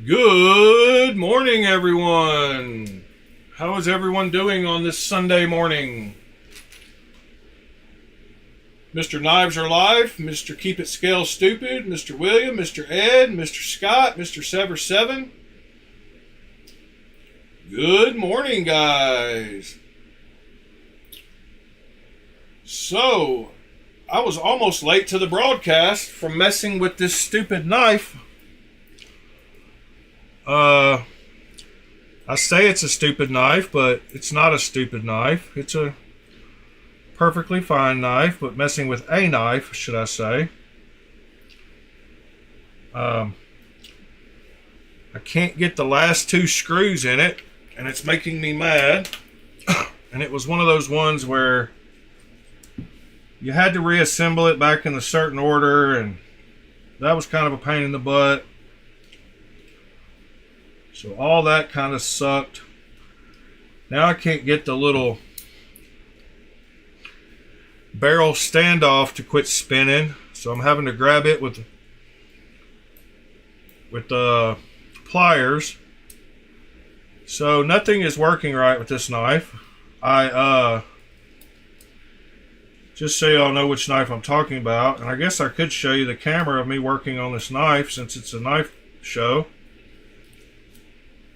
Good morning, everyone. How is everyone doing on this Sunday morning? Mr. Knives are live, Mr. Keep It Scale Stupid, Mr. William, Mr. Ed, Mr. Scott, Mr. Sever 7. Good morning, guys. So, I was almost late to the broadcast from messing with this stupid knife. I say it's a stupid knife, but it's not a stupid knife. It's a perfectly fine knife, but messing with a knife, should I say. I can't get the last two screws in it, and it's making me mad. And it was one of those ones where you had to reassemble it back in a certain order, and that was kind of a pain in the butt. So all that kind of sucked. Now I can't get the little barrel standoff to quit spinning, so I'm having to grab it with the pliers. So nothing is working right with this knife. Just so y'all know which knife I'm talking about, and I guess I could show you the camera of me working on this knife since it's a knife show.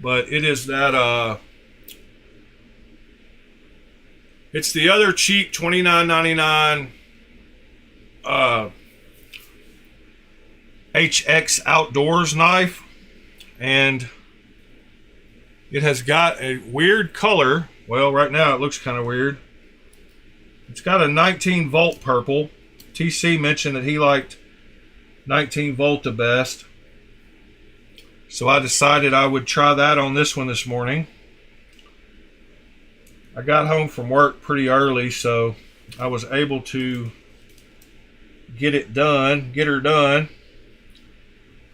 But it is that it's the other cheap $29.99 HX Outdoors knife, and it has got a weird color. Well, right now it looks kind of weird. It's got a 19 volt purple. TC mentioned that he liked 19 volt the best, so I decided I would try that on this one this morning. I got home from work pretty early, so I was able to get her done.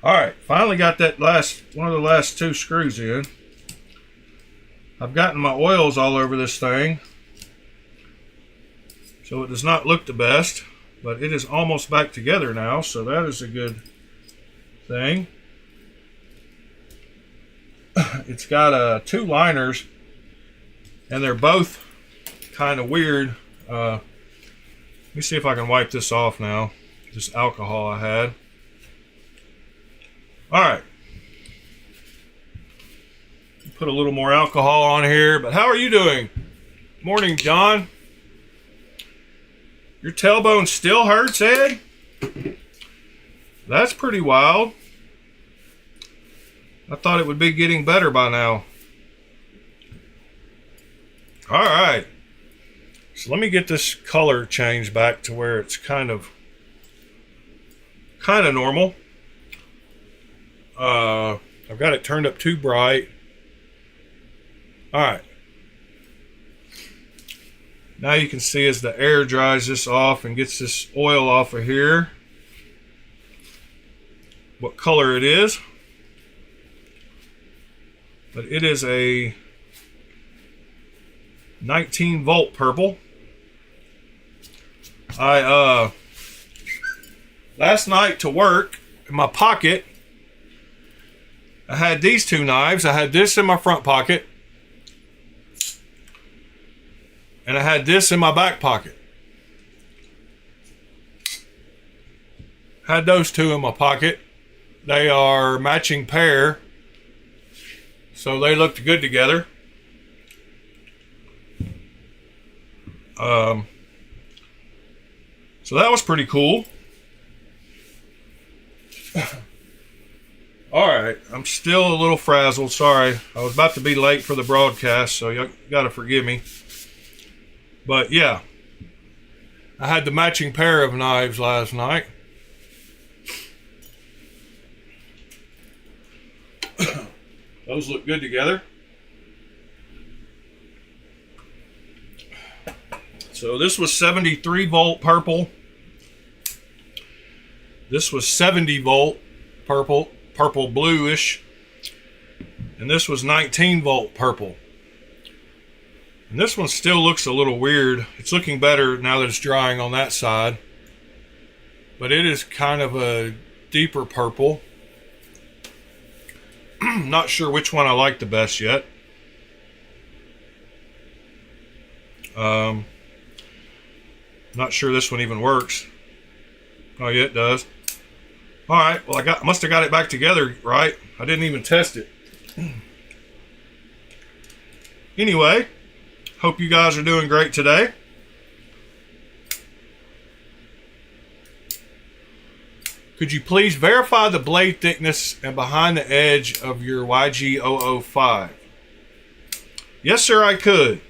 Alright, finally got that one of the last two screws in. I've gotten my oils all over this thing, so it does not look the best, but it is almost back together now, so that is a good thing. It's got two liners, and they're both kind of weird. Let me see if I can wipe this off now. This alcohol I had. Alright. Put a little more alcohol on here, but how are you doing? Morning, John. Your tailbone still hurts, Ed? That's pretty wild. I thought it would be getting better by now. Alright. So let me get this color changed back to where it's kind of normal. I've got it turned up too bright. Alright. Now you can see as the air dries this off and gets this oil off of here, what color it is. But it is a 19 volt purple. Last night to work, in my pocket, I had these two knives. I had this in my front pocket, and I had this in my back pocket. Had those two in my pocket. They are matching pair, so they looked good together. So that was pretty cool. Alright, I'm still a little frazzled. Sorry, I was about to be late for the broadcast, so you gotta forgive me. But yeah, I had the matching pair of knives last night. Those look good together. So this was 73 volt purple. This was 70 volt purple bluish. And this was 19 volt purple. And this one still looks a little weird. It's looking better now that it's drying on that side. But it is kind of a deeper purple. Not sure which one I like the best yet. Not sure this one even works. Oh yeah, it does. All right. Well, I must have got it back together right. I didn't even test it. Anyway, hope you guys are doing great today. Could you please verify the blade thickness and behind the edge of your YG005? Yes, sir, I could.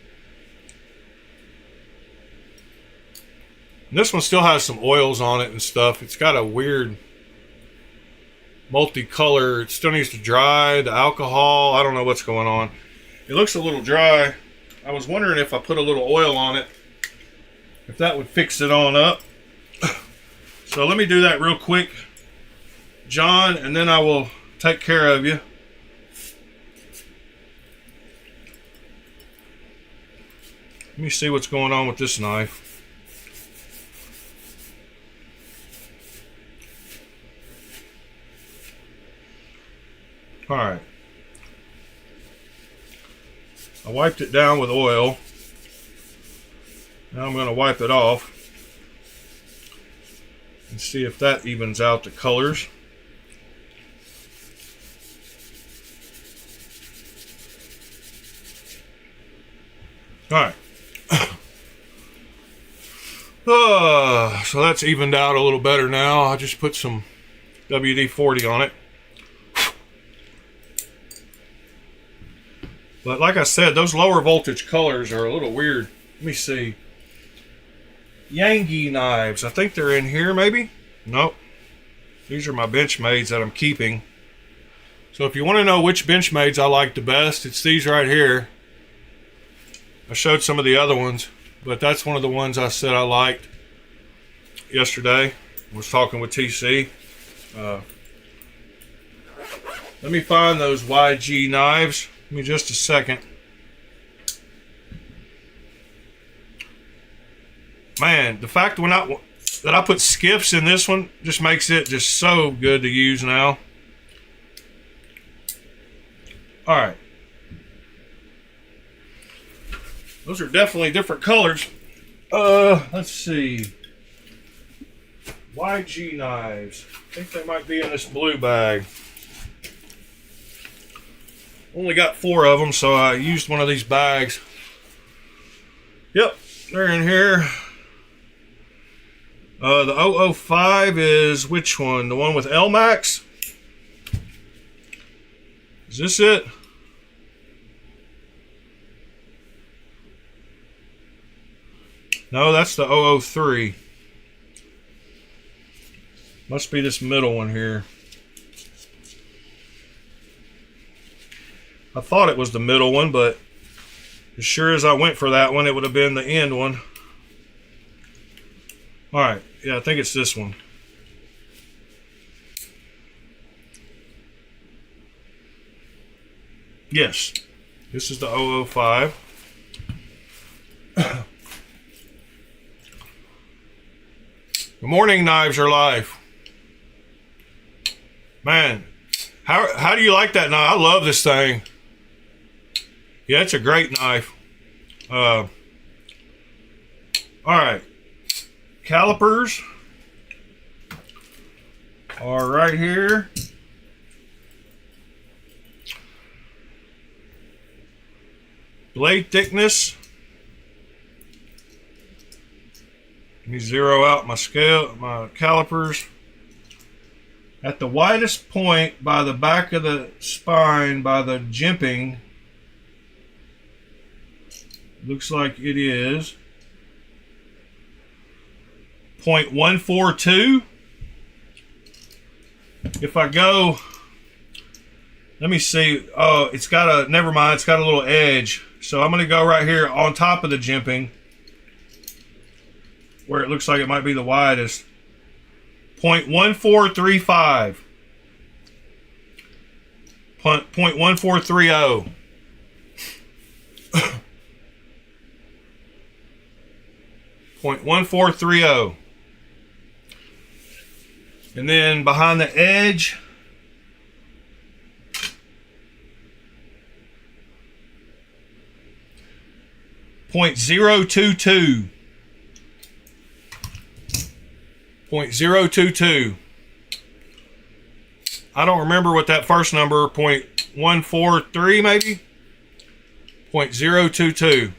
And this one still has some oils on it and stuff. It's got a weird multicolor. It still needs to dry. The alcohol, I don't know what's going on. It looks a little dry. I was wondering if I put a little oil on it, if that would fix it on up. So let me do that real quick, John, and then I will take care of you. Let me see what's going on with this knife. All right. I wiped it down with oil. Now I'm going to wipe it off and see if that evens out the colors. All right. So that's evened out a little better now. I just put some WD-40 on it. But like I said, those lower voltage colors are a little weird. Let me see. Yangi knives. I think they're in here maybe? Nope. These are my Benchmades that I'm keeping. So if you want to know which Benchmades I like the best, it's these right here. I showed some of the other ones, but that's one of the ones I said I liked yesterday. I was talking with TC. Let me find those YG knives. Give me just a second. Man, the fact that I put skiffs in this one just makes it just so good to use now. All right. Those are definitely different colors. Let's see. YG knives. I think they might be in this blue bag. Only got 4 of them, so I used one of these bags. Yep, they're in here. The 005 is which one? The one with LMAX? Is this it? No, that's the 003. Must be this middle one here. I thought it was the middle one, but as sure as I went for that one, it would have been the end one. All right, yeah, I think it's this one. Yes, this is the 005. Good morning, Knives Are Life. Man, how do you like that knife? I love this thing. Yeah, it's a great knife. All right. Calipers are right here. Blade thickness. Let me zero out my scale, my calipers. At the widest point by the back of the spine, by the jimping, looks like it is 0.142. If I go, let me see. Oh, it's got a, never mind, it's got a little edge. So I'm going to go right here on top of the jimping where it looks like it might be the widest. 0.1435. 0.1430. 0.1430. And then behind the edge, .022. 0.022. I don't remember what that first number, 0.143 maybe? 0.022.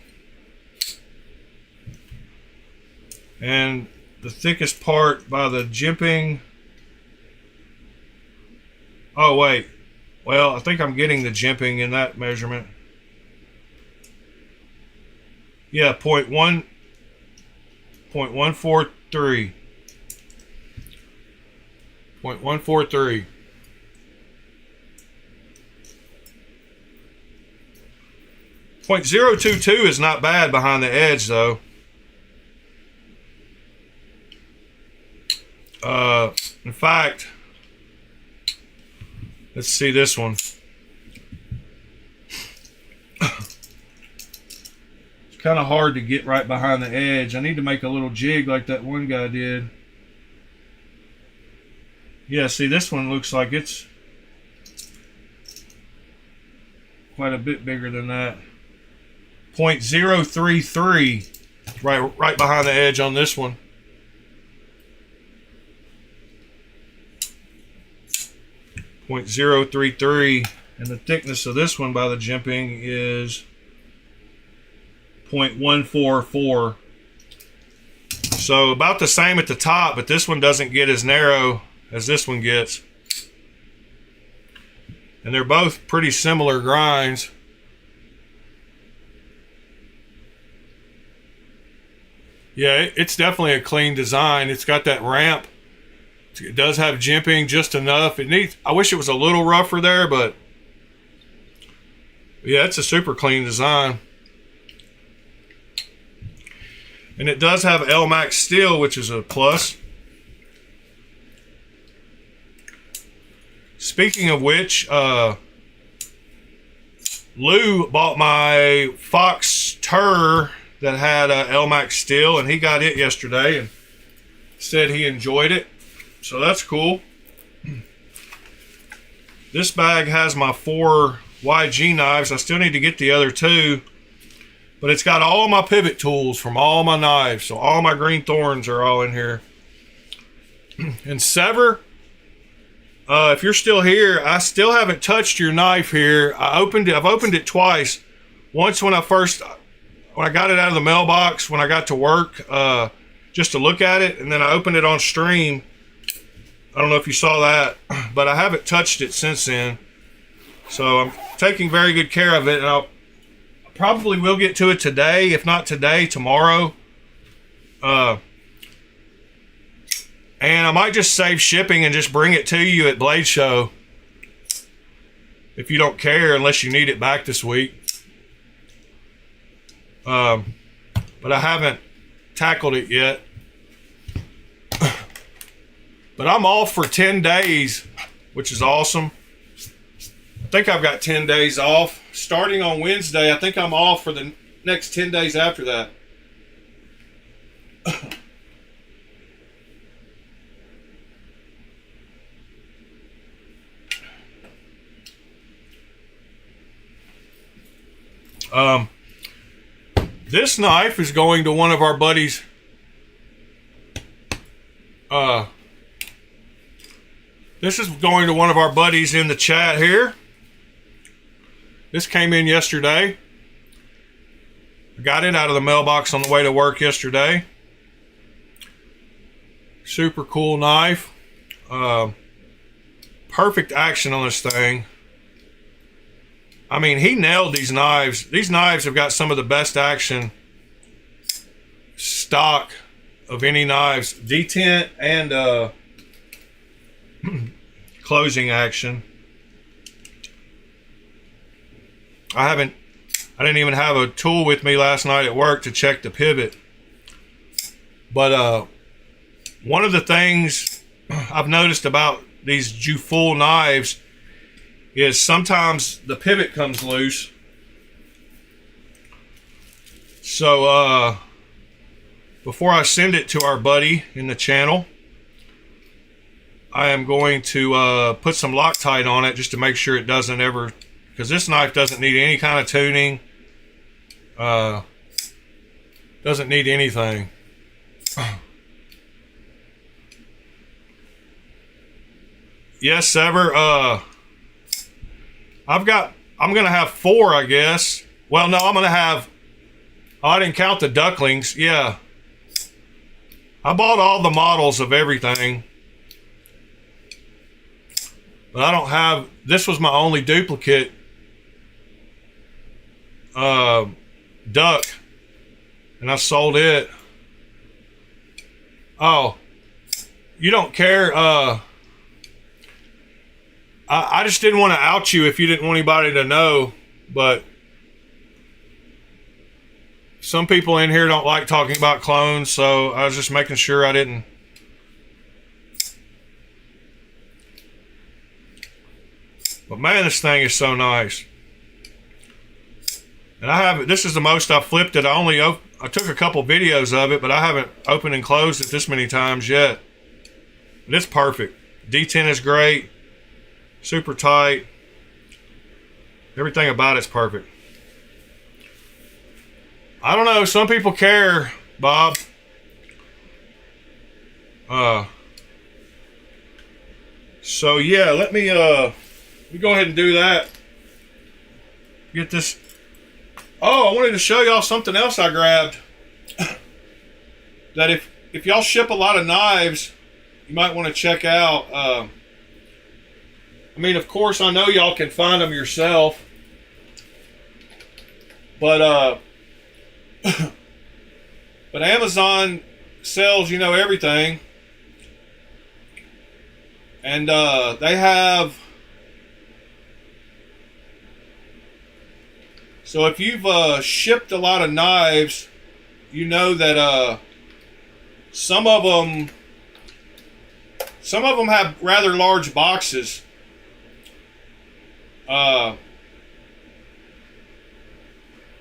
And the thickest part by the jimping. Oh wait, well I think I'm getting the jimping in that measurement. Yeah, 0.143. 0.143. .022 is not bad behind the edge though. In fact, let's see this one. It's kind of hard to get right behind the edge. I need to make a little jig like that one guy did. Yeah, see, this one looks like it's quite a bit bigger than that. 0.033 right behind the edge on this one. .033, and the thickness of this one by the jimping is 0.144. So about the same at the top, but this one doesn't get as narrow as this one gets. And they're both pretty similar grinds. Yeah, it's definitely a clean design. It's got that ramp. It does have jimping just enough. It needs. I wish it was a little rougher there, but yeah, it's a super clean design. And it does have L-Max steel, which is a plus. Speaking of which, Lou bought my Fox Tur that had L-Max steel, and he got it yesterday and said he enjoyed it. So that's cool. This bag has my 4 YG knives. I still need to get the other 2. But it's got all my pivot tools from all my knives. So all my green thorns are all in here. And Sever, if you're still here, I still haven't touched your knife here. I've opened it twice. Once when I got it out of the mailbox when I got to work, just to look at it, and then I opened it on stream. I don't know if you saw that, but I haven't touched it since then. So I'm taking very good care of it, and I probably will get to it today. If not today, tomorrow. And I might just save shipping and just bring it to you at Blade Show. If you don't care, unless you need it back this week. But I haven't tackled it yet. But I'm off for 10 days, which is awesome. I think I've got 10 days off. Starting on Wednesday, I think I'm off for the next 10 days after that. This knife is going to one of our buddies. This is going to one of our buddies in the chat here. This came in yesterday. I got it out of the mailbox on the way to work yesterday. Super cool knife. Perfect action on this thing. I mean, he nailed these knives. These knives have got some of the best action stock of any knives. Detent and closing action. I didn't even have a tool with me last night at work to check the pivot. But one of the things I've noticed about these Jufull knives is sometimes the pivot comes loose. So before I send it to our buddy in the channel, I am going to put some Loctite on it just to make sure it doesn't ever, because this knife doesn't need any kind of tuning. Doesn't need anything. Yes, Sever. I'm gonna have 4, I guess. Well, no, I'm gonna have. Oh, I didn't count the ducklings. Yeah. I bought all the models of everything. But I don't have. This was my only duplicate duck, and I sold it. Oh, you don't care. I just didn't want to out you if you didn't want anybody to know, but some people in here don't like talking about clones, so I was just making sure I didn't. But man, this thing is so nice. And I haven't, this is the most I've flipped it. I took a couple videos of it, but I haven't opened and closed it this many times yet. But it's perfect. D10 is great. Super tight. Everything about it's perfect. I don't know, some people care, Bob. So yeah, let me go ahead and do that. Get this. Oh, I wanted to show y'all something else I grabbed. That if y'all ship a lot of knives, you might want to check out. I mean, of course, I know y'all can find them yourself, but but Amazon sells, everything, and they have. So if you've shipped a lot of knives, you know that some of them have rather large boxes.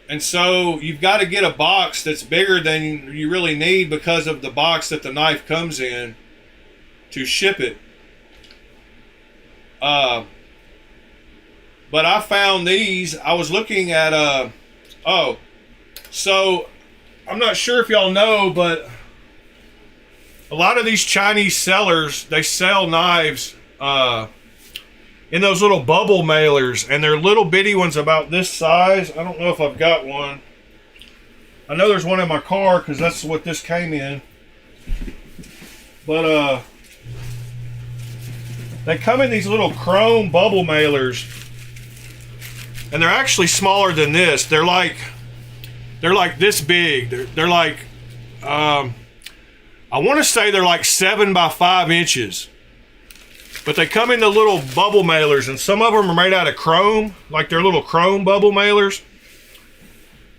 And so you've got to get a box that's bigger than you really need because of the box that the knife comes in to ship it. But I found these. I was looking at so I'm not sure if y'all know, but a lot of these Chinese sellers, they sell knives in those little bubble mailers, and they're little bitty ones about this size. I don't know if I've got one. I know there's one in my car because that's what this came in. But they come in these little chrome bubble mailers, and they're actually smaller than this. They're like this big. They're like I want to say they're like 7 by 5 inches. But they come in the little bubble mailers, and some of them are made out of chrome, like they're little chrome bubble mailers.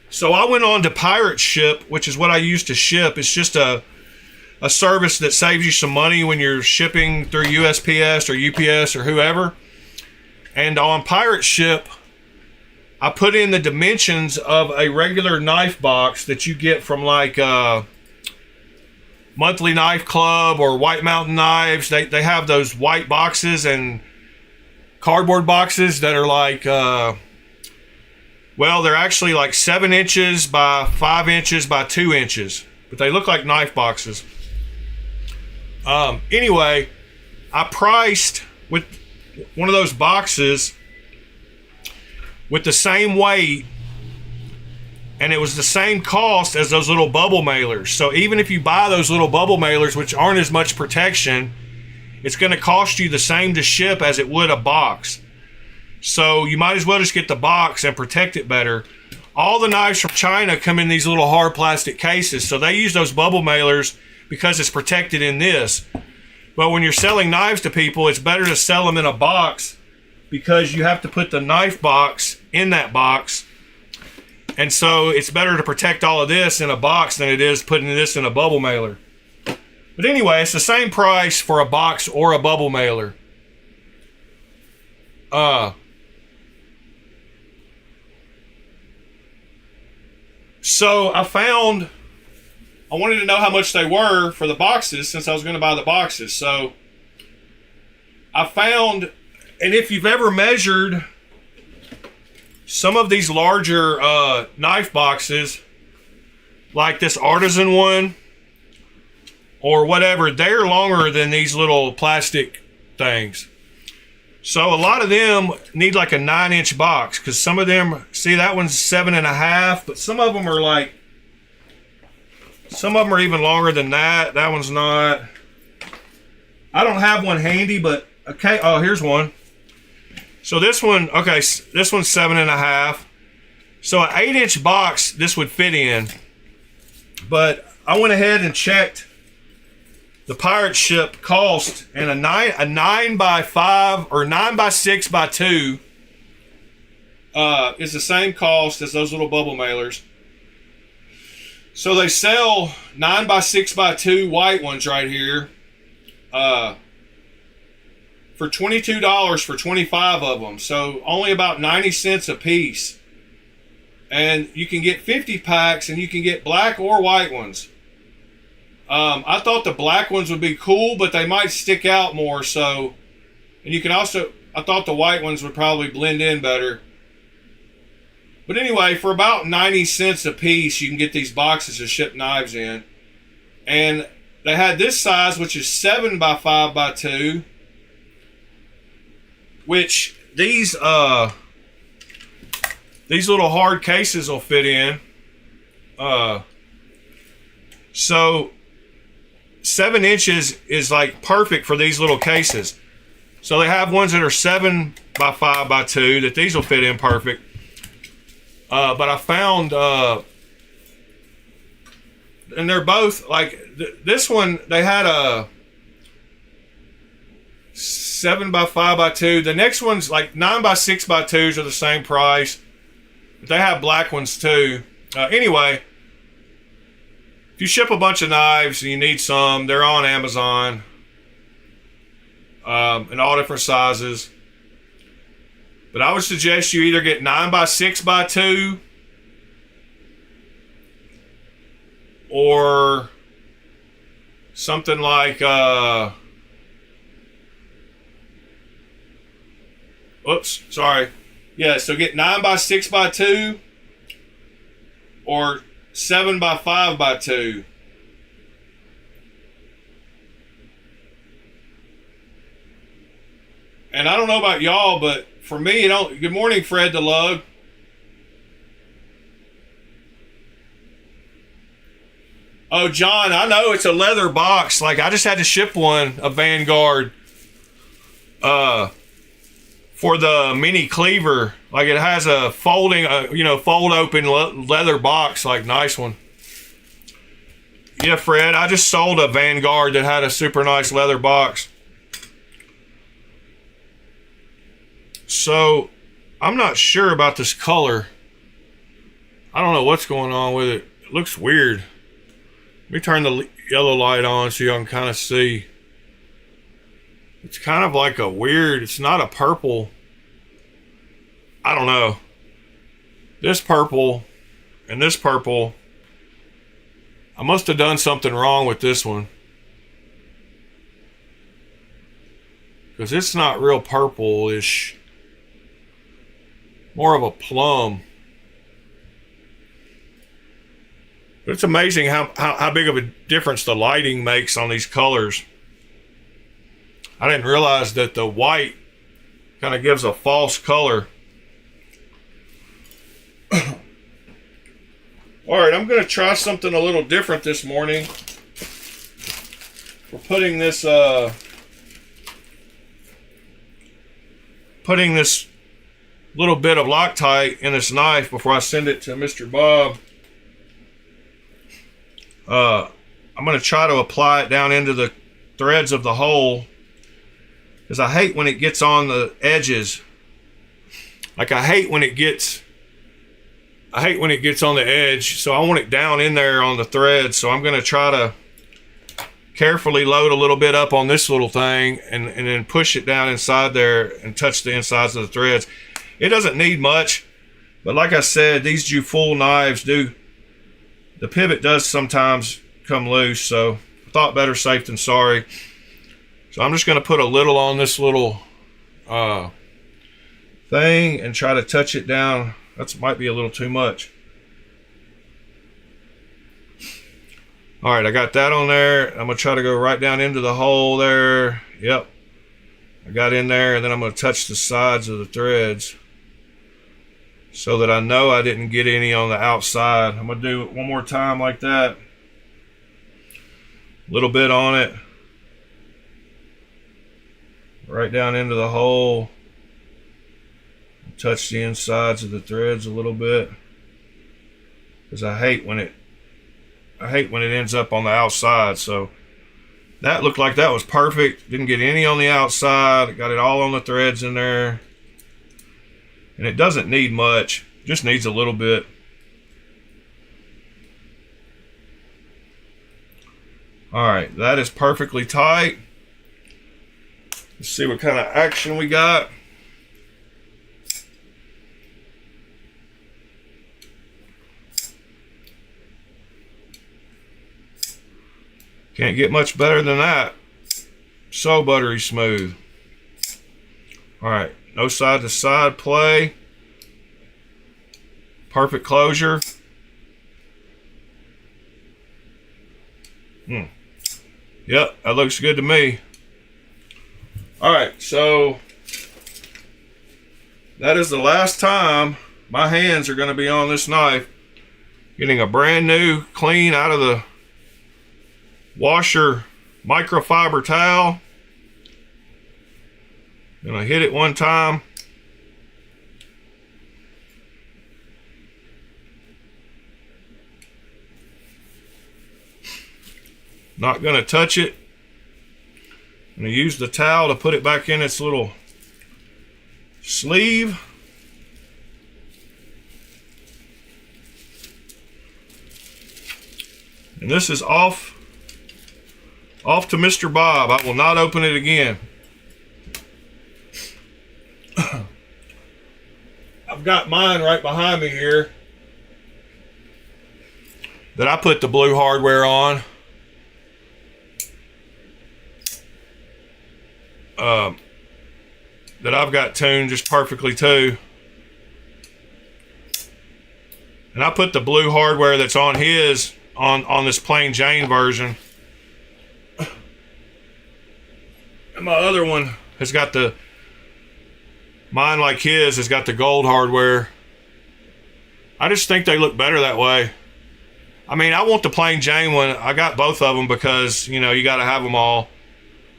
So I went on to Pirate Ship, which is what I used to ship. It's just a service that saves you some money when you're shipping through USPS or UPS or whoever. And on Pirate Ship, I put in the dimensions of a regular knife box that you get from like Monthly Knife Club or White Mountain Knives. They have those white boxes and cardboard boxes that are like well, they're actually like 7 inches by 5 inches by 2 inches, but they look like knife boxes. Anyway, I priced with one of those boxes with the same weight, and it was the same cost as those little bubble mailers. So even if you buy those little bubble mailers, which aren't as much protection, it's going to cost you the same to ship as it would a box. So you might as well just get the box and protect it better. All the knives from China come in these little hard plastic cases, so they use those bubble mailers because it's protected in this. But when you're selling knives to people, it's better to sell them in a box because you have to put the knife box in that box. And so it's better to protect all of this in a box than it is putting this in a bubble mailer. But anyway, it's the same price for a box or a bubble mailer. So I wanted to know how much they were for the boxes since I was going to buy the boxes. So I found, and if you've ever measured some of these larger knife boxes, like this artisan one or whatever, they're longer than these little plastic things. So a lot of them need like a 9-inch box, because some of them, see, that one's 7.5, but some of them are like, some of them are even longer than that. That one's not. I don't have one handy, but okay. Oh, here's one. So this one, okay, this one's 7.5. So an 8-inch box this would fit in. But I went ahead and checked the pirate ship cost, and a 9x5 or 9x6x2 is the same cost as those little bubble mailers. So they sell 9x6x2 white ones right here for $22 for 25 of them. So only about 90 cents a piece. And you can get 50 packs, and you can get black or white ones. I thought the black ones would be cool, but they might stick out more. So, and you can also, I thought the white ones would probably blend in better. But anyway, for about 90 cents a piece, you can get these boxes to ship knives in. And they had this size, which is 7x5x2, which these little hard cases will fit in. So 7 inches is like perfect for these little cases. So they have ones that are 7x5x2 that these will fit in perfect. But I found, and they're both like this one. They had a 7x5x2. The next one's like 9x6x2s are the same price. But they have black ones too. Anyway. If you ship a bunch of knives and you need some, they're on Amazon in all different sizes. But I would suggest you either get 9x6x2 or something like oops, sorry. Yeah, so get 9x6x2 or 7x5x2. And I don't know about y'all, but for me, good morning, Fred the Lug. Oh, John, I know it's a leather box. Like, I just had to ship one, a Vanguard, for the mini cleaver. Like, it has a folding, fold open leather box, like, nice one. Yeah, Fred, I just sold a Vanguard that had a super nice leather box. So, I'm not sure about this color. I don't know what's going on with it. It looks weird. Let me turn the yellow light on so y'all can kind of see. It's kind of like a weird, it's not a purple. I don't know. This purple and this purple. I must have done something wrong with this one. Because it's not real purple-ish. More of a plum. But it's amazing how big of a difference the lighting makes on these colors. I didn't realize that the white kind of gives a false color. Alright, I'm going to try something a little different this morning. We're putting this little bit of Loctite in this knife before I send it to Mr. Bob. I'm going to try to apply it down into the threads of the hole, because I hate when it gets on the edges. Like, I hate when it gets on the edge, so I want it down in there on the thread. So I'm going to try to carefully load a little bit up on this little thing and then push it down inside there and touch the insides of the threads. It doesn't need much, but like I said, these Jufull knives the pivot does sometimes come loose, so I thought better safe than sorry. So I'm just going to put a little on this little thing and try to touch it down. That might be a little too much. All right, I got that on there. I'm gonna try to go right down into the hole there. Yep, I got in there, and then I'm gonna touch the sides of the threads so that I know I didn't get any on the outside. I'm gonna do it one more time like that. A little bit on it. Right down into the hole. Touch the insides of the threads a little bit, because I hate when it ends up on the outside. So that looked like that was perfect. Didn't get any on the outside. Got it all on the threads in there. And it doesn't need much, just needs a little bit. All right, that is perfectly tight. Let's see what kind of action we got. Can't get much better than that. So buttery smooth. All right, no side to side play. Perfect closure. Yep, that looks good to me. All right, so that is the last time my hands are going to be on this knife. Getting a brand new, clean out of the washer microfiber towel. Gonna hit it one time. Not gonna touch it. I'm gonna use the towel to put it back in its little sleeve. And this is off to Mr. Bob. I will not open it again. I've got mine right behind me here that I put the blue hardware on. That I've got tuned just perfectly too. And I put the blue hardware that's on his on this plain Jane version. And my other one has got mine like his has got the gold hardware. I just think they look better that way. I mean, I want the plain Jane one. I got both of them because, you know, you got to have them all.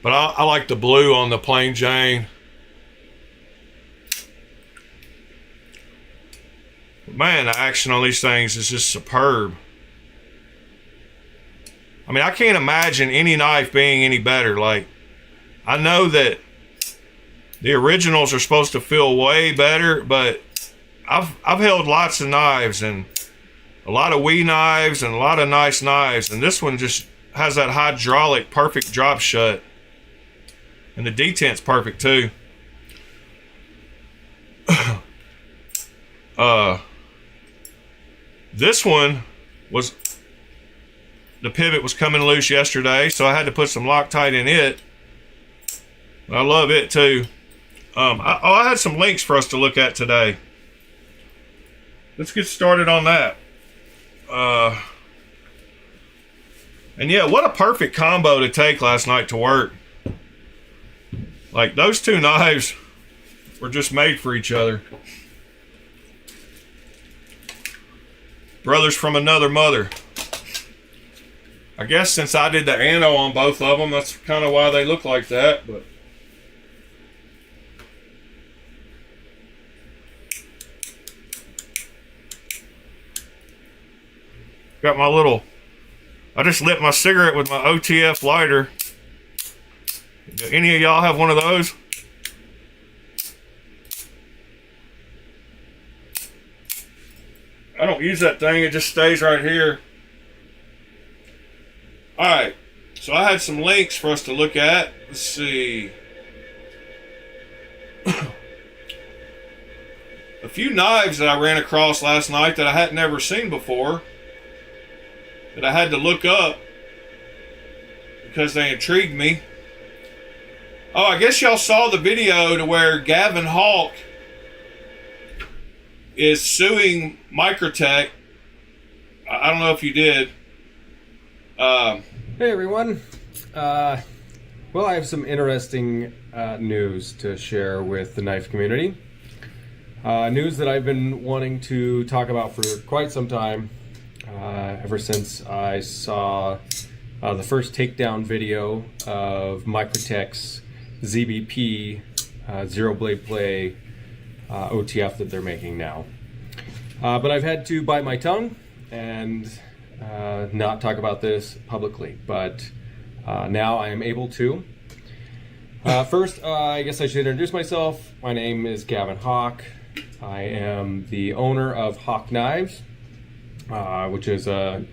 But I like the blue on the plain Jane. But man, the action on these things is just superb. I mean, I can't imagine any knife being any better. Like, I know that the originals are supposed to feel way better, but I've held lots of knives and a lot of wee knives and a lot of nice knives, and this one just has that hydraulic perfect drop shut, and the detent's perfect too. This one was, the pivot was coming loose yesterday, so I had to put some Loctite in it. I love it too. I had some links for us to look at today. Let's get started on that. And yeah, what a perfect combo to take last night to work. Like, those two knives were just made for each other. Brothers from another mother. I guess since I did the ano on both of them, that's kind of why they look like that, but got my little, I just lit my cigarette with my OTF lighter. Do any of y'all have one of those? I don't use that thing, it just stays right here. Alright, so I had some links for us to look at. Let's see. A few knives that I ran across last night that I hadn't ever seen before, that I had to look up because they intrigued me. Oh, I guess y'all saw the video to where Gavin Hawk is suing Microtech. I don't know if you did. Hey everyone. Well, I have some interesting news to share with the knife community. News that I've been wanting to talk about for quite some time, ever since I saw the first takedown video of Microtech's ZBP Zero Blade Play OTF that they're making now. But I've had to bite my tongue and not talk about this publicly, but now I am able to. First, I guess I should introduce myself. My name is Gavin Hawk. I am the owner of Hawk Knives, which is a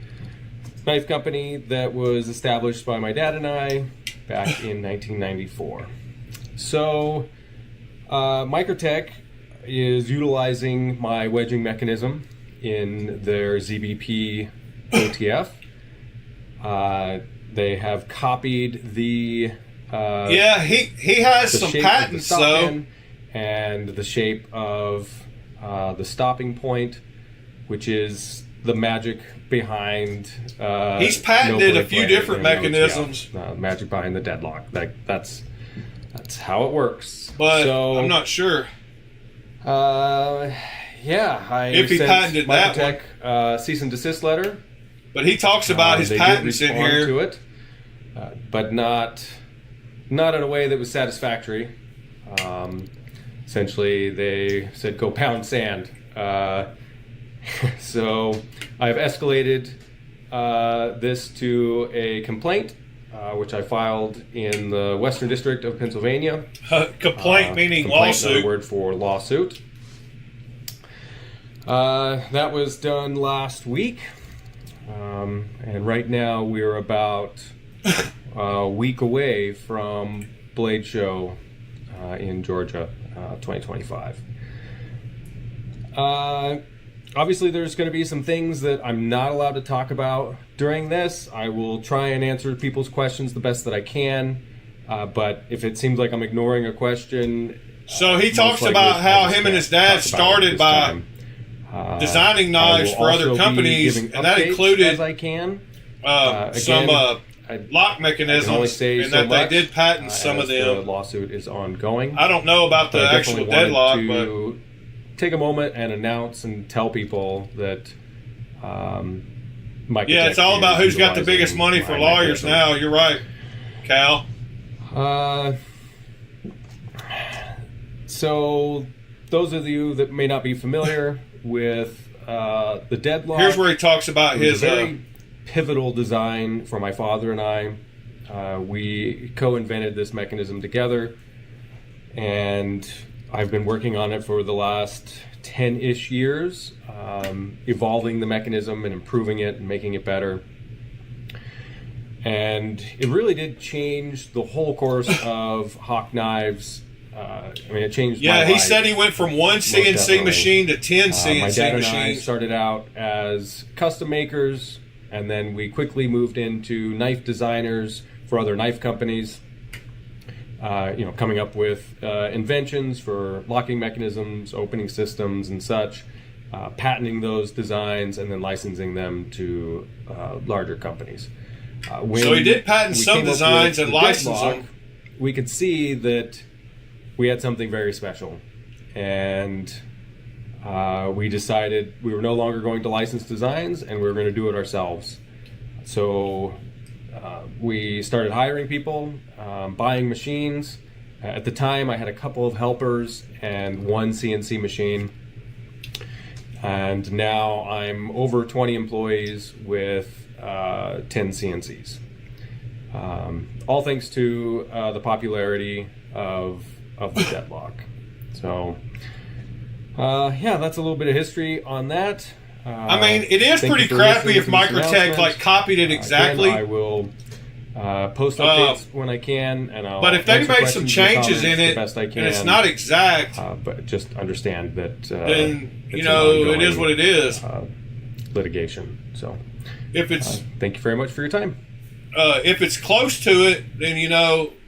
knife company that was established by my dad and I back in 1994. So, Microtech is utilizing my wedging mechanism in their ZBP OTF. They have copied the he has some patents though, and the shape of the stopping point, which is the magic behind. He's patented a few different mechanisms. Magic behind the deadlock. That's how it works. But so, I'm not sure. If he patented that one, cease and desist letter. But he talks about his patents in here, to it, but not in a way that was satisfactory. Essentially, they said go pound sand. So I've escalated this to a complaint, which I filed in the Western District of Pennsylvania. Complaint meaning lawsuit. Another word for lawsuit. That was done last week. And right now we're about a week away from Blade Show in Georgia, 2025. Obviously there's going to be some things that I'm not allowed to talk about during this. I will try and answer people's questions the best that I can, but if it seems like I'm ignoring a question... So he talks about how him and his dad started by... designing knives for other companies, and that included as I can. Some lock mechanisms, and that they did patent some of them. The lawsuit is ongoing. I don't know about the actual deadlock, but take a moment and announce and tell people that. It's all about who's got the biggest money for lawyers now. You're right, Cal. So, those of you that may not be familiar with the deadlock. Here's where he talks about his very pivotal design for my father and I. We co-invented this mechanism together, and I've been working on it for the last 10-ish years, evolving the mechanism and improving it and making it better. And it really did change the whole course of Hawk Knives. It changed my life. He said he went from one CNC machine to 10 CNC my dad machines. And I started out as custom makers, and then we quickly moved into knife designers for other knife companies. Coming up with inventions for locking mechanisms, opening systems, and such, patenting those designs, and then licensing them to larger companies. So he did patent some designs and license them. We could see that we had something very special, and we decided we were no longer going to license designs, and we were going to do it ourselves. So we started hiring people, buying machines. At the time, I had a couple of helpers and one CNC machine, and now I'm over 20 employees with 10 CNCs. All thanks to the popularity of the deadlock. So, that's a little bit of history on that. It is pretty crappy if Microtech copied it exactly. Again, I will post updates when I can, and I'll. But if they make some changes in it, best I can, and it's not exact, but just understand that then it is what it is. Litigation. So, if it's thank you very much for your time. If it's close to it, then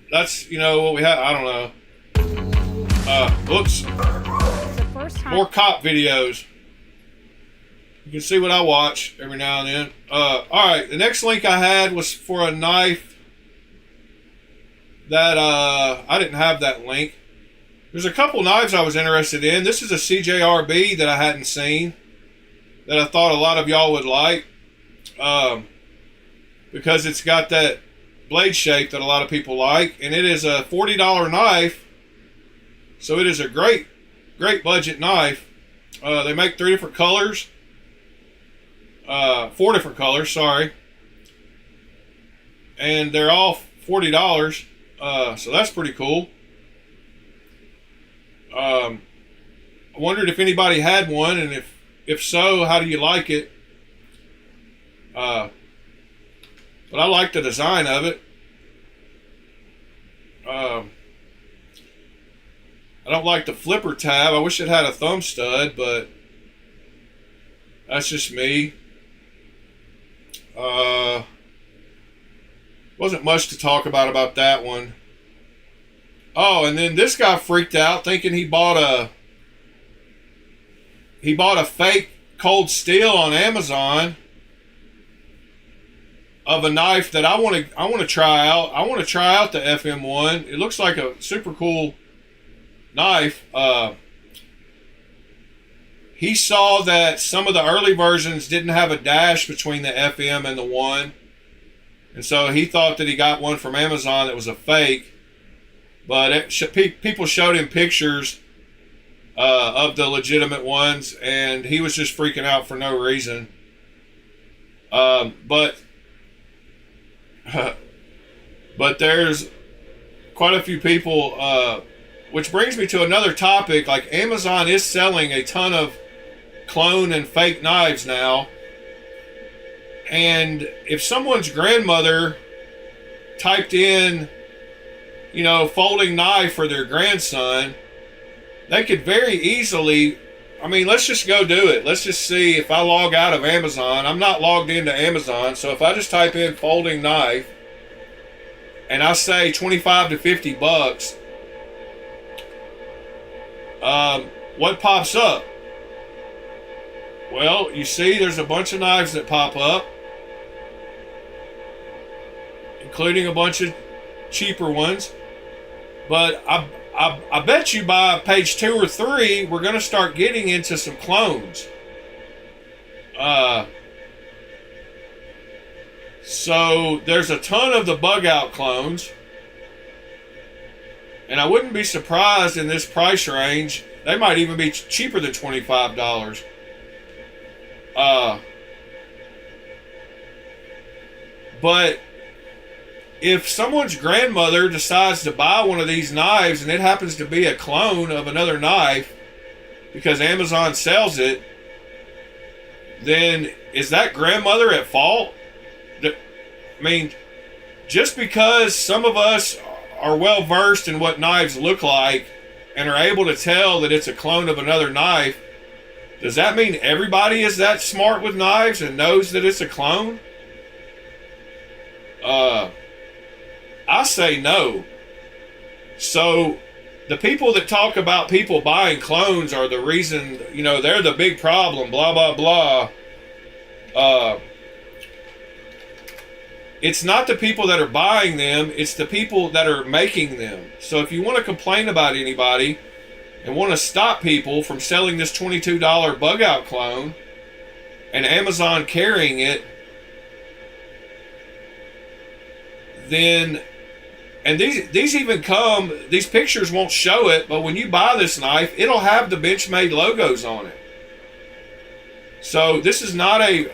that's what we have. I don't know. Whoops. More cop videos. You can see what I watch every now and then. Alright, the next link I had was for a knife that I didn't have that link. There's a couple knives I was interested in. This is a CJRB that I hadn't seen, that I thought a lot of y'all would like, because it's got that blade shape that a lot of people like, and it is a $40 knife, so it is a great budget knife. They make 3 different colors, 4 different colors, sorry, and they're all $40, so that's pretty cool. I wondered if anybody had one, and if so, how do you like it? But I like the design of it. I don't like the flipper tab. I wish it had a thumb stud, but that's just me. Wasn't much to talk about that one. Oh, and then this guy freaked out thinking he bought a fake cold steel on Amazon of a knife that I want to try out. I want to try out the FM1. It looks like a super cool knife. He saw that some of the early versions didn't have a dash between the FM and the 1, and so he thought that he got one from Amazon that was a fake. But people showed him pictures of the legitimate ones, and he was just freaking out for no reason. But there's quite a few people, which brings me to another topic. Like, Amazon is selling a ton of clone and fake knives now, and if someone's grandmother typed in, folding knife for their grandson, they could very easily, let's just go do it. Let's just see. If I log out of Amazon, I'm not logged into Amazon, so if I just type in folding knife and I say 25 to 50 bucks, what pops up? Well, you see there's a bunch of knives that pop up, including a bunch of cheaper ones. But I bet you by page 2 or 3, we're going to start getting into some clones. So there's a ton of the bug out clones. And I wouldn't be surprised in this price range. They might even be cheaper than $25. But if someone's grandmother decides to buy one of these knives and it happens to be a clone of another knife because Amazon sells it, then is that grandmother at fault? Just because some of us are well versed in what knives look like and are able to tell that it's a clone of another knife, does that mean everybody is that smart with knives and knows that it's a clone? I say no. So the people that talk about people buying clones are the reason, they're the big problem, blah, blah, blah. It's not the people that are buying them, it's the people that are making them. So if you want to complain about anybody and want to stop people from selling this $22 bug out clone and Amazon carrying it, then, and these even come, these pictures won't show it, but when you buy this knife, it'll have the Benchmade logos on it. So this is not a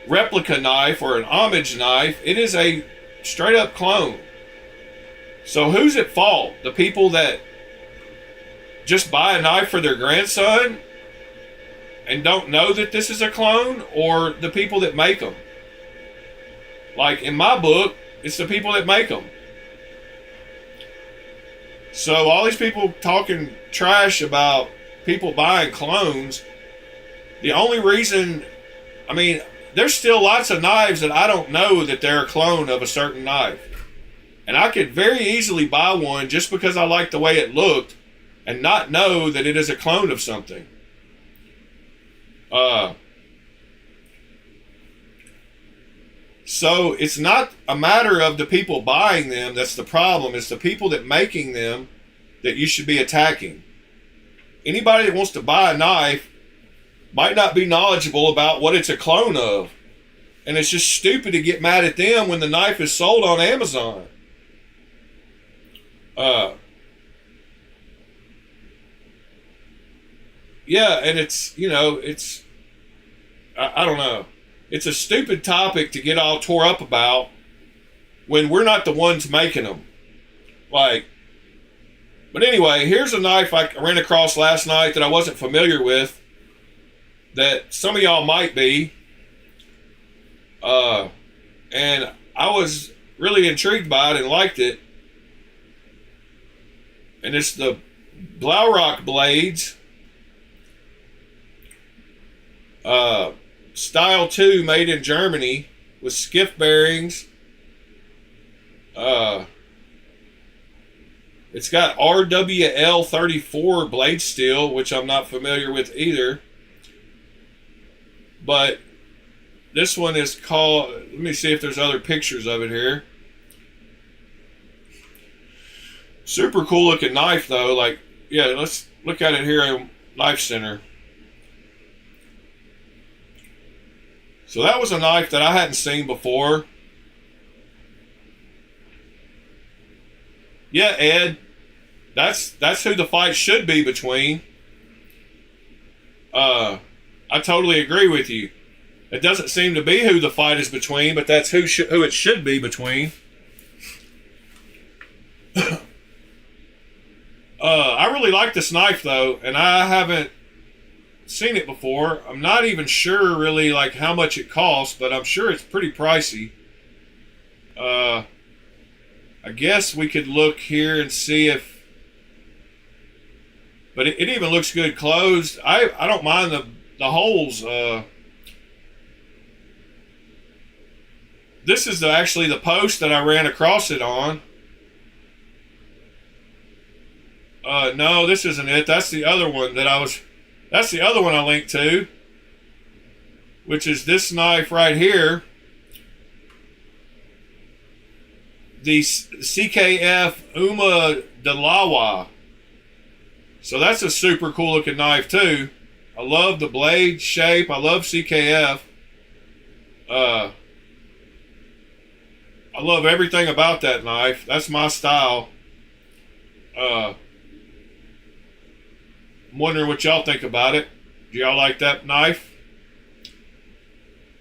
replica knife or an homage knife. It is a straight up clone. So who's at fault? The people that just buy a knife for their grandson and don't know that this is a clone, or the people that make them? Like, in my book, it's the people that make them. So all these people talking trash about people buying clones, the only reason, there's still lots of knives that I don't know that they're a clone of a certain knife. And I could very easily buy one just because I like the way it looked and not know that it is a clone of something. So it's not a matter of the people buying them that's the problem. It's the people that making them that you should be attacking. Anybody that wants to buy a knife might not be knowledgeable about what it's a clone of. And it's just stupid to get mad at them when the knife is sold on Amazon. Yeah, and it's, you know, it's, I don't know. It's a stupid topic to get all tore up about when we're not the ones making them. Like, but anyway, here's a knife I ran across last night that I wasn't familiar with, that some of y'all might be. And I was really intrigued by it and liked it. And it's the Blaurock blades. Style 2, made in Germany, with skiff bearings. It's got RWL 34 blade steel, which I'm not familiar with either. But this one is called, let me see if there's other pictures of it here. Super cool looking knife though. Like, yeah, let's look at it here at Knife Center. So that was a knife that I hadn't seen before. Yeah, Ed, that's who the fight should be between. I totally agree with you. It doesn't seem to be who the fight is between, but that's who it should be between. I really like this knife though, and I haven't seen it before. I'm not even sure really like how much it costs, but I'm sure it's pretty pricey. I guess we could look here and see if, but it even looks good closed. I don't mind the holes. This is actually the post that I ran across it on. No, this isn't it. That's the other one that's the other one I linked to, which is this knife right here. The CKF Uma Dalawa. So that's a super cool looking knife too. I love the blade shape. I love CKF. I love everything about that knife. That's my style. I'm wondering what y'all think about it. Do y'all like that knife?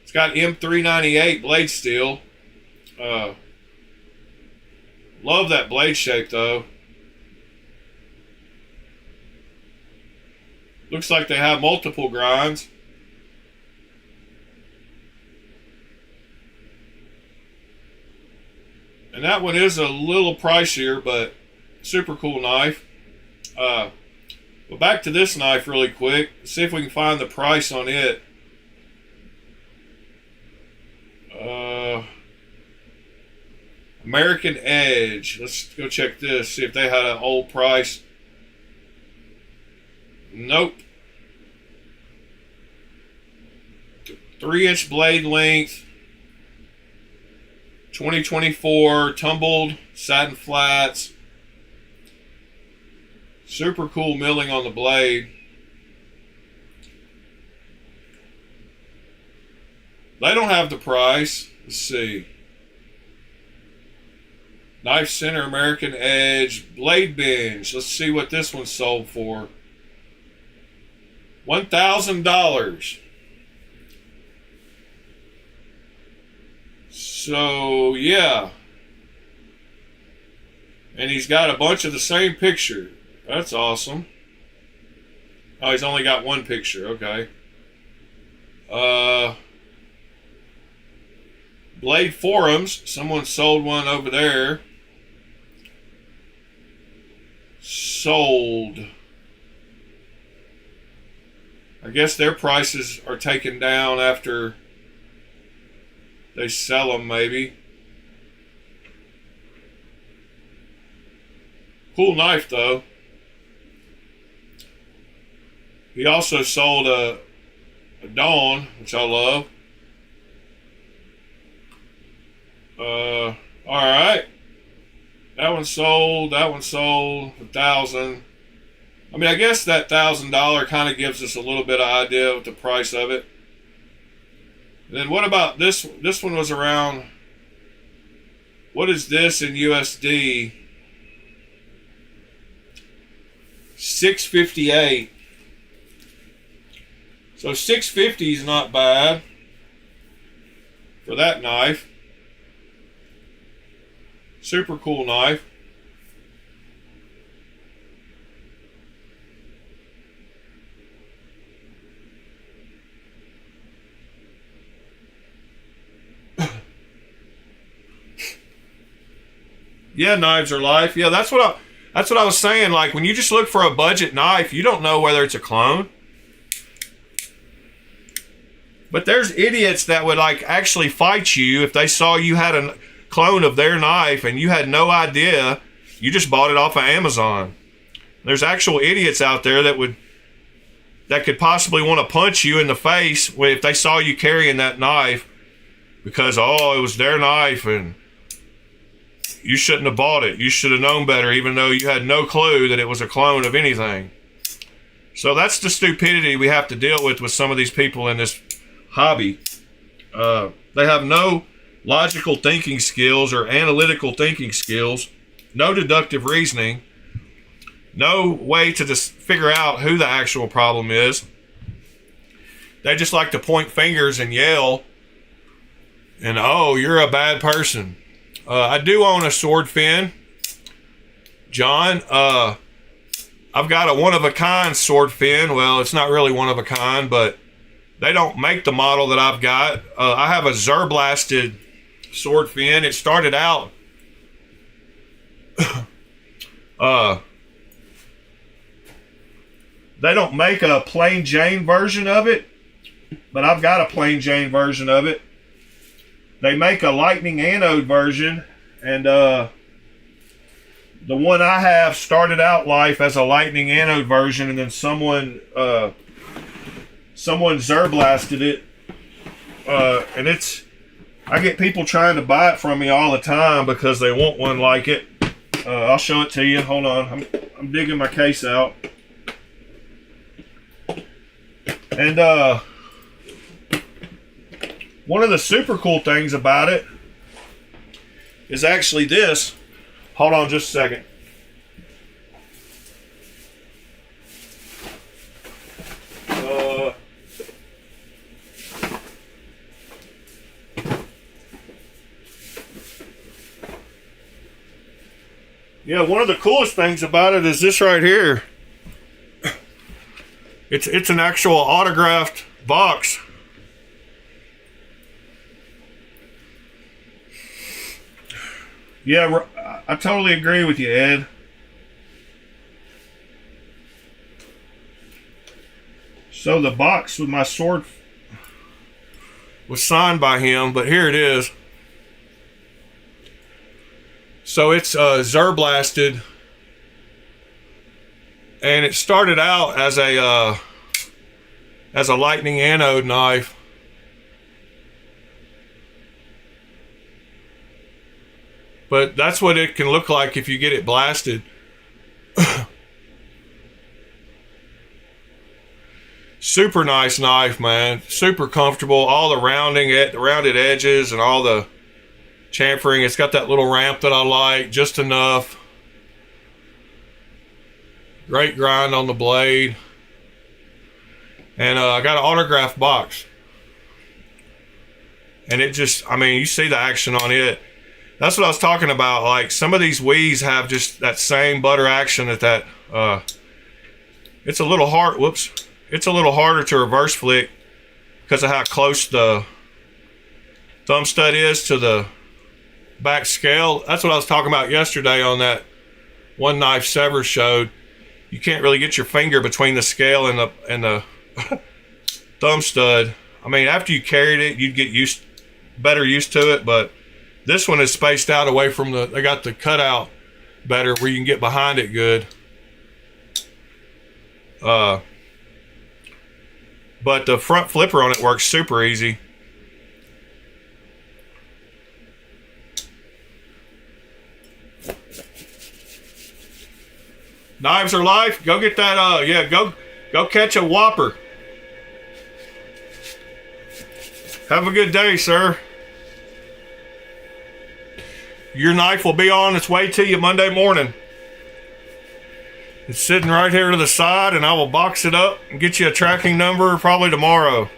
It's got M398 blade steel. Love that blade shape though. Looks like they have multiple grinds. And that one is a little pricier, but super cool knife. But back to this knife really quick. See if we can find the price on it. American Edge. Let's go check this. See if they had an old price. Nope. 3-inch blade length. 2024 tumbled satin flats. Super cool milling on the blade. They don't have the price. Let's see. Knife Center American Edge blade binge. Let's see what this one sold for. $1,000. So yeah. And he's got a bunch of the same picture. That's awesome. Oh, he's only got one picture. Okay. Blade Forums. Someone sold one over there. Sold. I guess their prices are taken down after they sell them, maybe. Cool knife, though. He also sold a Dawn, which I love. All right. That one sold. That one sold. 1,000. I mean, I guess that $1,000 kind of gives us a little bit of idea of the price of it. Then what about this? This one was around. What is this in USD? 658. So 650 is not bad for that knife. Super cool knife. Yeah, knives are life. Yeah, that's what I was saying. Like, when you just look for a budget knife, you don't know whether it's a clone. But there's idiots that would like actually fight you if they saw you had a clone of their knife and you had no idea. You just bought it off of Amazon. There's actual idiots out there that could possibly want to punch you in the face if they saw you carrying that knife because, oh, it was their knife and you shouldn't have bought it. You should have known better, even though you had no clue that it was a clone of anything. So that's the stupidity we have to deal with some of these people in this hobby. They have no logical thinking skills or analytical thinking skills, no deductive reasoning, no way to just figure out who the actual problem is. They just like to point fingers and yell, and, oh, you're a bad person. I do own a sword fin, John. I've got a one-of-a-kind sword fin. Well, it's not really one-of-a-kind, but they don't make the model that I've got. I have a Zerblasted sword fin. It started out... they don't make a plain Jane version of it, but I've got a plain Jane version of it. They make a lightning anode version, and the one I have started out life as a lightning anode version, and then someone Zerblasted it, and I get people trying to buy it from me all the time because they want one like it. I'll show it to you. Hold on, I'm digging my case out, and one of the super cool things about it is actually this. Hold on just a second. Yeah, one of the coolest things about it is this right here. It's an actual autographed box. Yeah, I totally agree with you, Ed. So the box with my sword was signed by him, but here it is. So it's Zerblasted, and it started out as a lightning anode knife. But that's what it can look like if you get it blasted. Super nice knife, man. Super comfortable. All the rounded edges and all the chamfering. It's got that little ramp that I like, just enough. Great grind on the blade. And I got an autographed box. And it just, I mean, you see the action on it. That's what I was talking about. Like, some of these Wii's have just that same butter action that it's a little hard. Whoops. It's a little harder to reverse flick because of how close the thumb stud is to the back scale. That's what I was talking about yesterday on that one knife Sever showed. You can't really get your finger between the scale and the thumb stud. I mean, after you carried it, you'd get better used to it, but this one is spaced out away from they got the cutout better where you can get behind it good. But the front flipper on it works super easy. Knives are life. Go get that. Yeah, go catch a whopper. Have a good day, sir. Your knife will be on its way to you Monday morning. It's sitting right here to the side, and I will box it up and get you a tracking number probably tomorrow.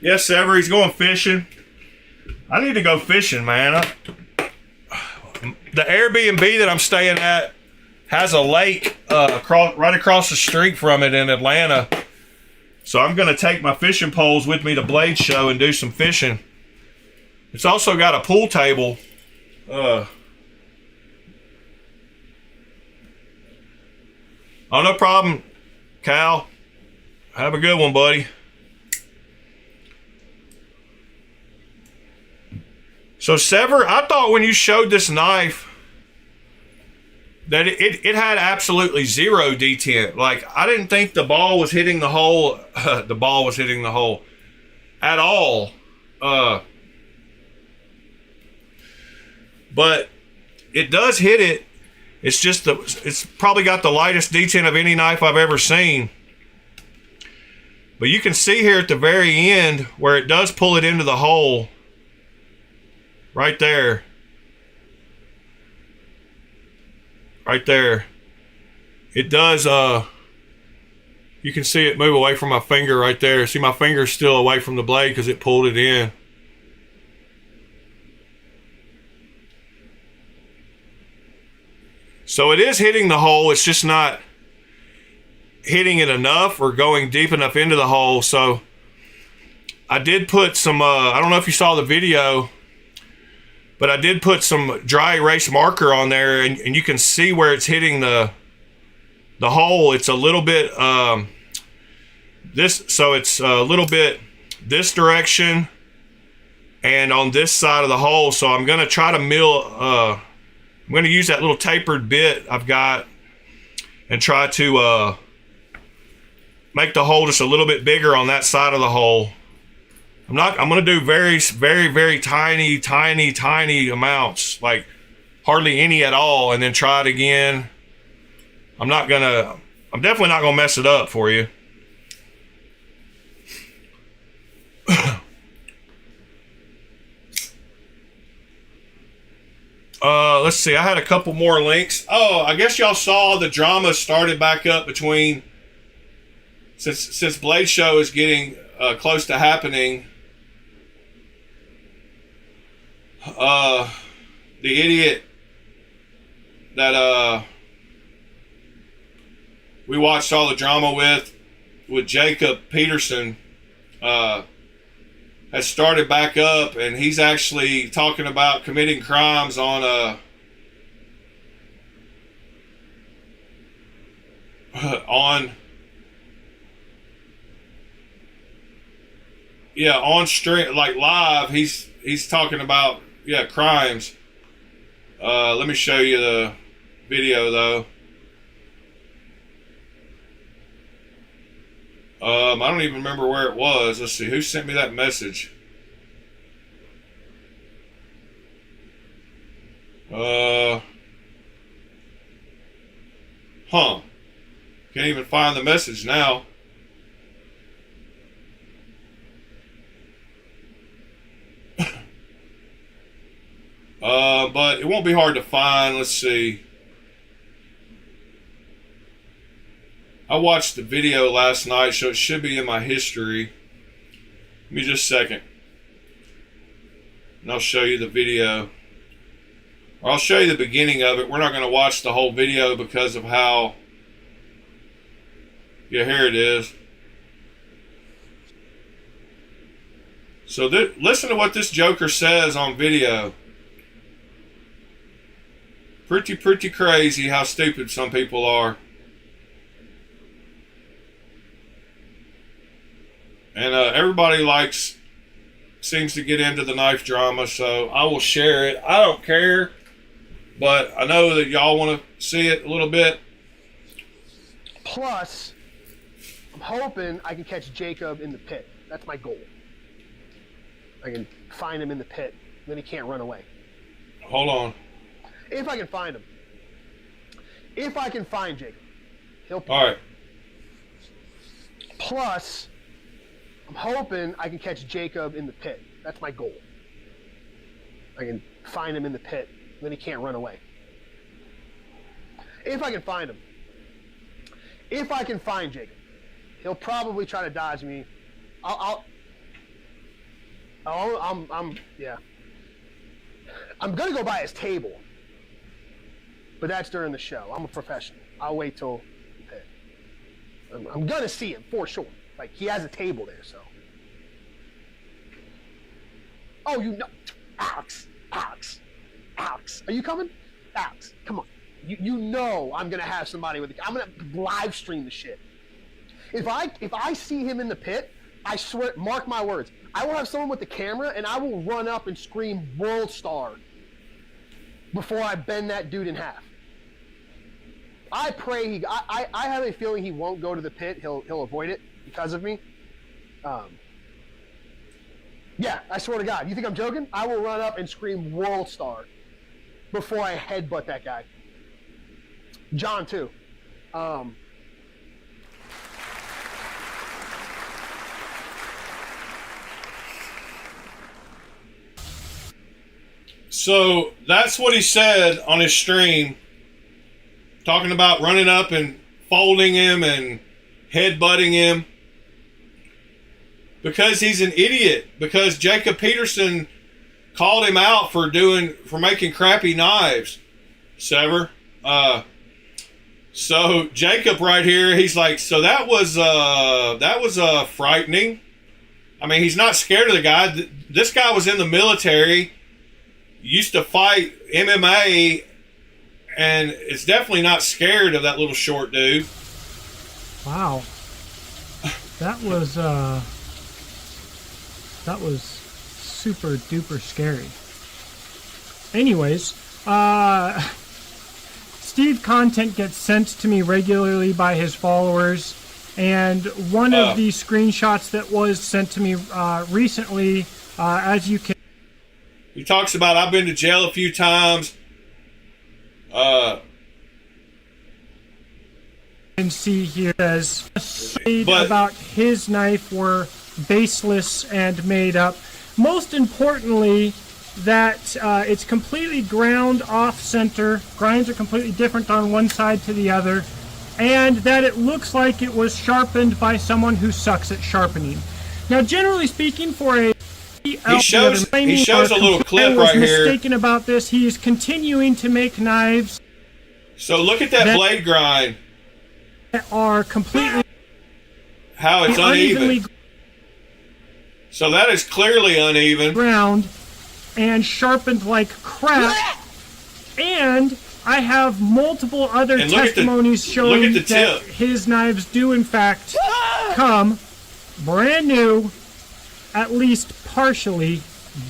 Yes, Sever, he's going fishing. I need to go fishing, man. The Airbnb that I'm staying at has a lake right across the street from it in Atlanta. So I'm going to take my fishing poles with me to Blade Show and do some fishing. It's also got a pool table. Oh, no problem, Cal. Have a good one, buddy. So, Sever, I thought when you showed this knife that it had absolutely zero detent. Like, I didn't think the ball was hitting the hole. The ball was hitting the hole at all. But it does hit it. It's just it's probably got the lightest detent of any knife I've ever seen. But you can see here at the very end where it does pull it into the hole. Right there. Right there. It does, you can see it move away from my finger right there. See, my finger's still away from the blade because it pulled it in. So it is hitting the hole. It's just not hitting it enough or going deep enough into the hole. So I did put some, I don't know if you saw the video, but I did put some dry erase marker on there, and you can see where it's hitting the hole. It's a little bit it's a little bit this direction and on this side of the hole. So I'm gonna try to I'm gonna use that little tapered bit I've got and try to make the hole just a little bit bigger on that side of the hole. I'm going to do very, very, very tiny amounts, like hardly any at all, and then try it again. I'm definitely not going to mess it up for you. Let's see. I had a couple more links. Oh, I guess y'all saw the drama started back up between, since Blade Show is getting close to happening. The idiot that we watched all the drama with Jacob Peterson has started back up, and he's actually talking about committing crimes on on stream, like live. He's talking about crimes. Let me show you the video though. I don't even remember where it was. Let's see, who sent me that message? Can't even find the message now. But it won't be hard to find. Let's see. I watched the video last night, so it should be in my history. Give me just a second. And I'll show you the video. Or I'll show you the beginning of it. We're not going to watch the whole video because of how... Yeah, here it is. So listen to what this joker says on video. Pretty crazy how stupid some people are. and everybody seems to get into the knife drama, so I will share it. I don't care, but I know that y'all want to see it a little bit. Plus, I'm hoping I can catch Jacob in the pit. That's my goal. I can find him in the pit, then he can't run away. Hold on. If I can find him. If I can find Jacob, he'll. All right. Plus, I'm hoping I can catch Jacob in the pit. That's my goal. I can find him in the pit, then he can't run away. If I can find him. If I can find Jacob, he'll probably try to dodge me. Yeah. I'm gonna go by his table, but that's during the show. I'm a professional. I'll wait till the pit. I'm gonna see him for sure. Like, he has a table there, so. Oh, you know, Alex, are you coming? Alex, come on. You know I'm gonna have somebody with. I'm gonna live stream the shit. If I see him in the pit, I swear, mark my words, I will have someone with the camera and I will run up and scream "World Star" before I bend that dude in half. I pray I have a feeling he won't go to the pit. He'll avoid it because of me. Yeah, I swear to God. You think I'm joking? I will run up and scream "World Star" before I headbutt that guy. John too. So that's what he said on his stream, talking about running up and folding him and headbutting him because he's an idiot, because Jacob Peterson called him out for making crappy knives. Sever. So Jacob right here, he's like, so that was frightening. I mean, he's not scared of the guy. This guy was in the military, used to fight MMA, and is definitely not scared of that little short dude. Wow. That was super duper scary. Anyways, Steve content gets sent to me regularly by his followers, and one of the screenshots that was sent to me recently, as you can. He talks about, I've been to jail a few times. Can see here says about his knife were baseless and made up. Most importantly, that it's completely ground off center. Grinds are completely different on one side to the other, and that it looks like it was sharpened by someone who sucks at sharpening. Now, generally speaking, for a he shows a little clip right here. Mistaken about this. He is continuing to make knives. So look at that blade grind. That are completely how it's uneven. So that is clearly uneven. Ground and sharpened like crap. And I have multiple other testimonies showing that his knives do in fact come brand new, at least partially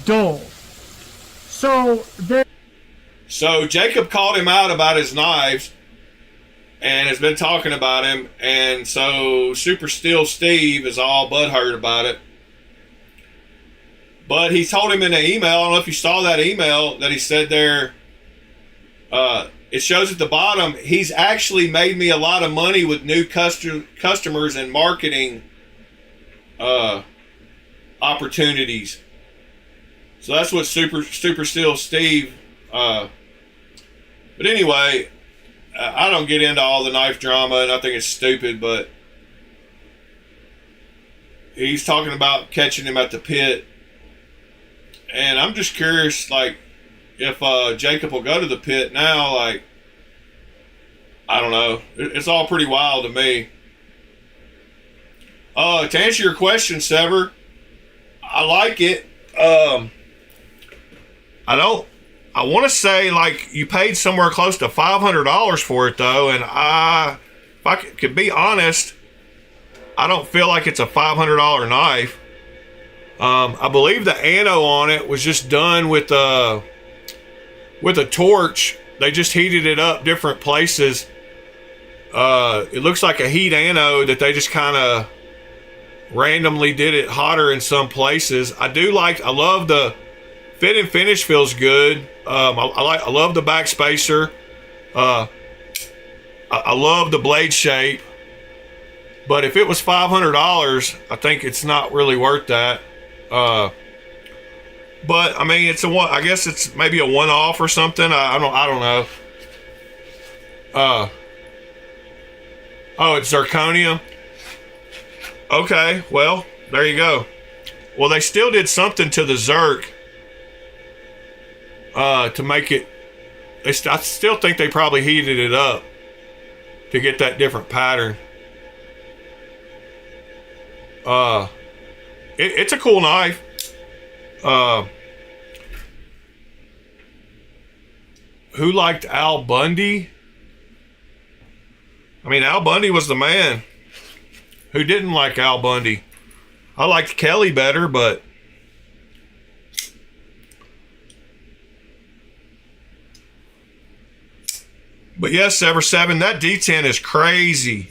dull. So Jacob called him out about his knives and has been talking about him, and so Super Steel Steve is all butthurt about it. But he told him in an email, I don't know if you saw that email that he said there, it shows at the bottom, he's actually made me a lot of money with new customers and marketing opportunities. So that's what Super Steel Steve. But anyway, I don't get into all the knife drama, and I think it's stupid. But he's talking about catching him at the pit, and I'm just curious, like, if Jacob will go to the pit now. Like, I don't know. It's all pretty wild to me. To answer your question, Sever, I like it. I want to say, like, you paid somewhere close to $500 for it, though, and if I could be honest, I don't feel like it's a $500 knife. I believe the ano on it was just done with a torch. They just heated it up different places. It looks like a heat ano that they just kind of randomly did it hotter in some places. I love the fit and finish, feels good. I love the back spacer. I love the blade shape. But if it was $500, I think it's not really worth that. But I mean, I guess it's maybe a one-off or something. I don't know. Oh, it's zirconium. Okay, well, there you go. Well, they still did something to the Zerk to make it. I still think they probably heated it up to get that different pattern. It's a cool knife. Who liked Al Bundy? I mean, Al Bundy was the man. Who didn't like Al Bundy? I liked Kelly better, but yes, Ever 7, that D10 is crazy.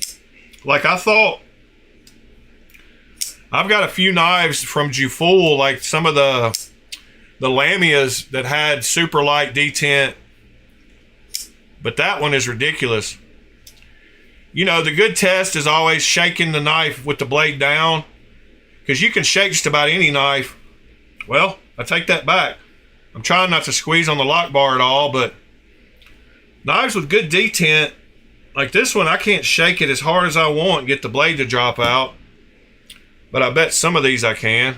Like I thought. I've got a few knives from Jufull, like some of the Lamias that had super light detent, but that one is ridiculous. You know, the good test is always shaking the knife with the blade down, because you can shake just about any knife. Well, I take that back. I'm trying not to squeeze on the lock bar at all, but knives with good detent, like this one, I can't shake it as hard as I want and get the blade to drop out. But I bet some of these I can.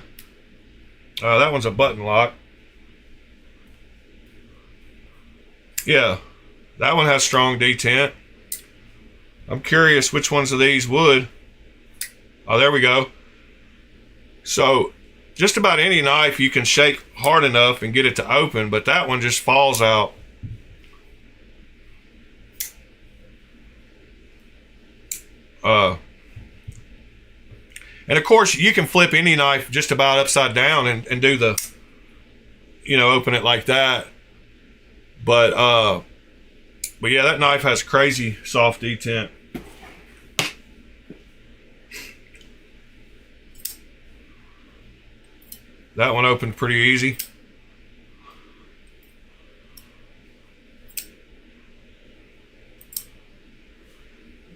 That one's a button lock. Yeah, that one has strong detent. I'm curious which ones of these would. Oh, there we go. So, just about any knife you can shake hard enough and get it to open, but that one just falls out. And of course, you can flip any knife just about upside down and do the, open it like that. But yeah, that knife has crazy soft detent. That one opened pretty easy.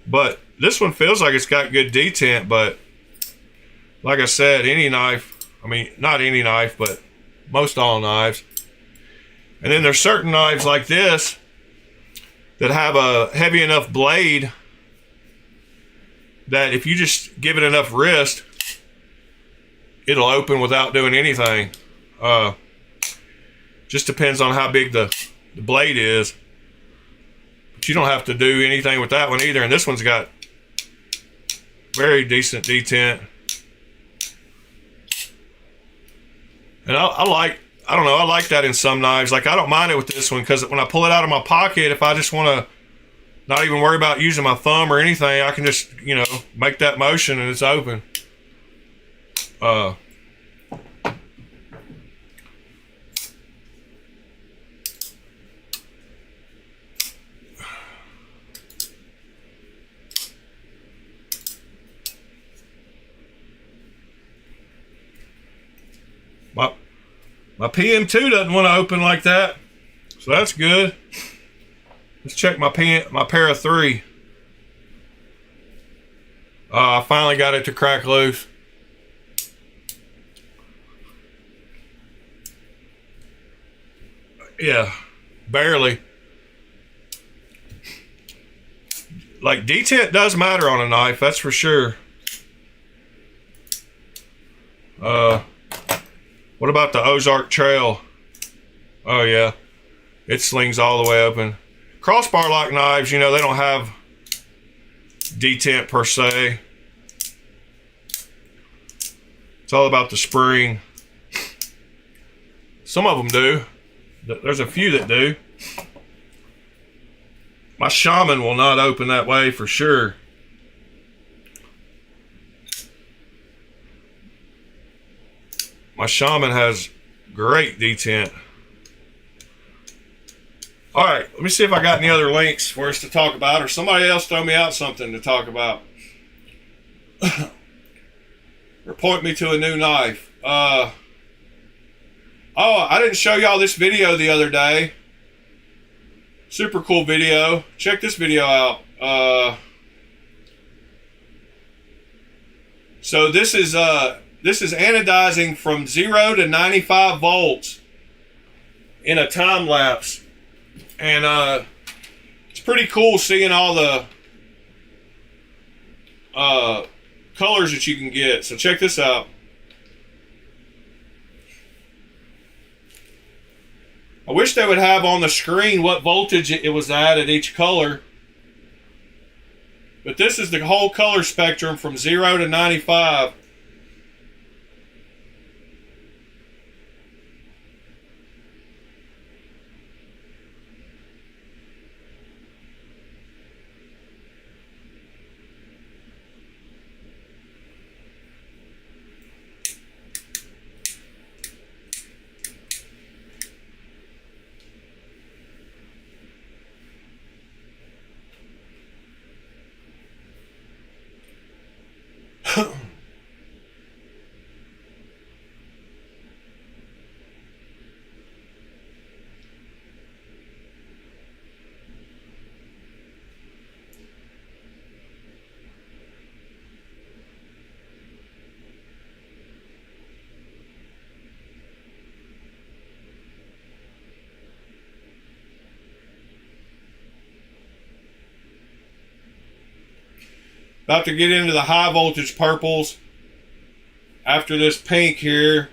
But this one feels like it's got good detent, but like I said, any knife, I mean, not any knife, but most all knives. And then there's certain knives like this that have a heavy enough blade that if you just give it enough wrist, it'll open without doing anything. Just depends on how big the blade is. But you don't have to do anything with that one either. And this one's got very decent detent. And I like that in some knives. Like, I don't mind it with this one, because when I pull it out of my pocket, if I just want to not even worry about using my thumb or anything, I can just, make that motion and it's open. My PM2 doesn't want to open like that, so that's good. Let's check my Para 3. I finally got it to crack loose. Yeah, barely. Like, detent does matter on a knife, that's for sure. What about the Ozark Trail? Oh yeah, it slings all the way open. Crossbar lock knives, they don't have detent per se. It's all about the spring. Some of them do. There's a few that do. My Shaman will not open that way for sure. My shaman has great detent. All right, let me see if I got any other links for us to talk about, or somebody else throw me out something to talk about. Or point me to a new knife. Oh, I didn't show y'all this video the other day. Super cool video. Check this video out. So this is anodizing from 0 to 95 volts in a time lapse, and it's pretty cool seeing all the colors that you can get. So check this out. I wish they would have on the screen what voltage it was at each color. But this is the whole color spectrum from 0 to 95. About to get into the high voltage purples after this pink here.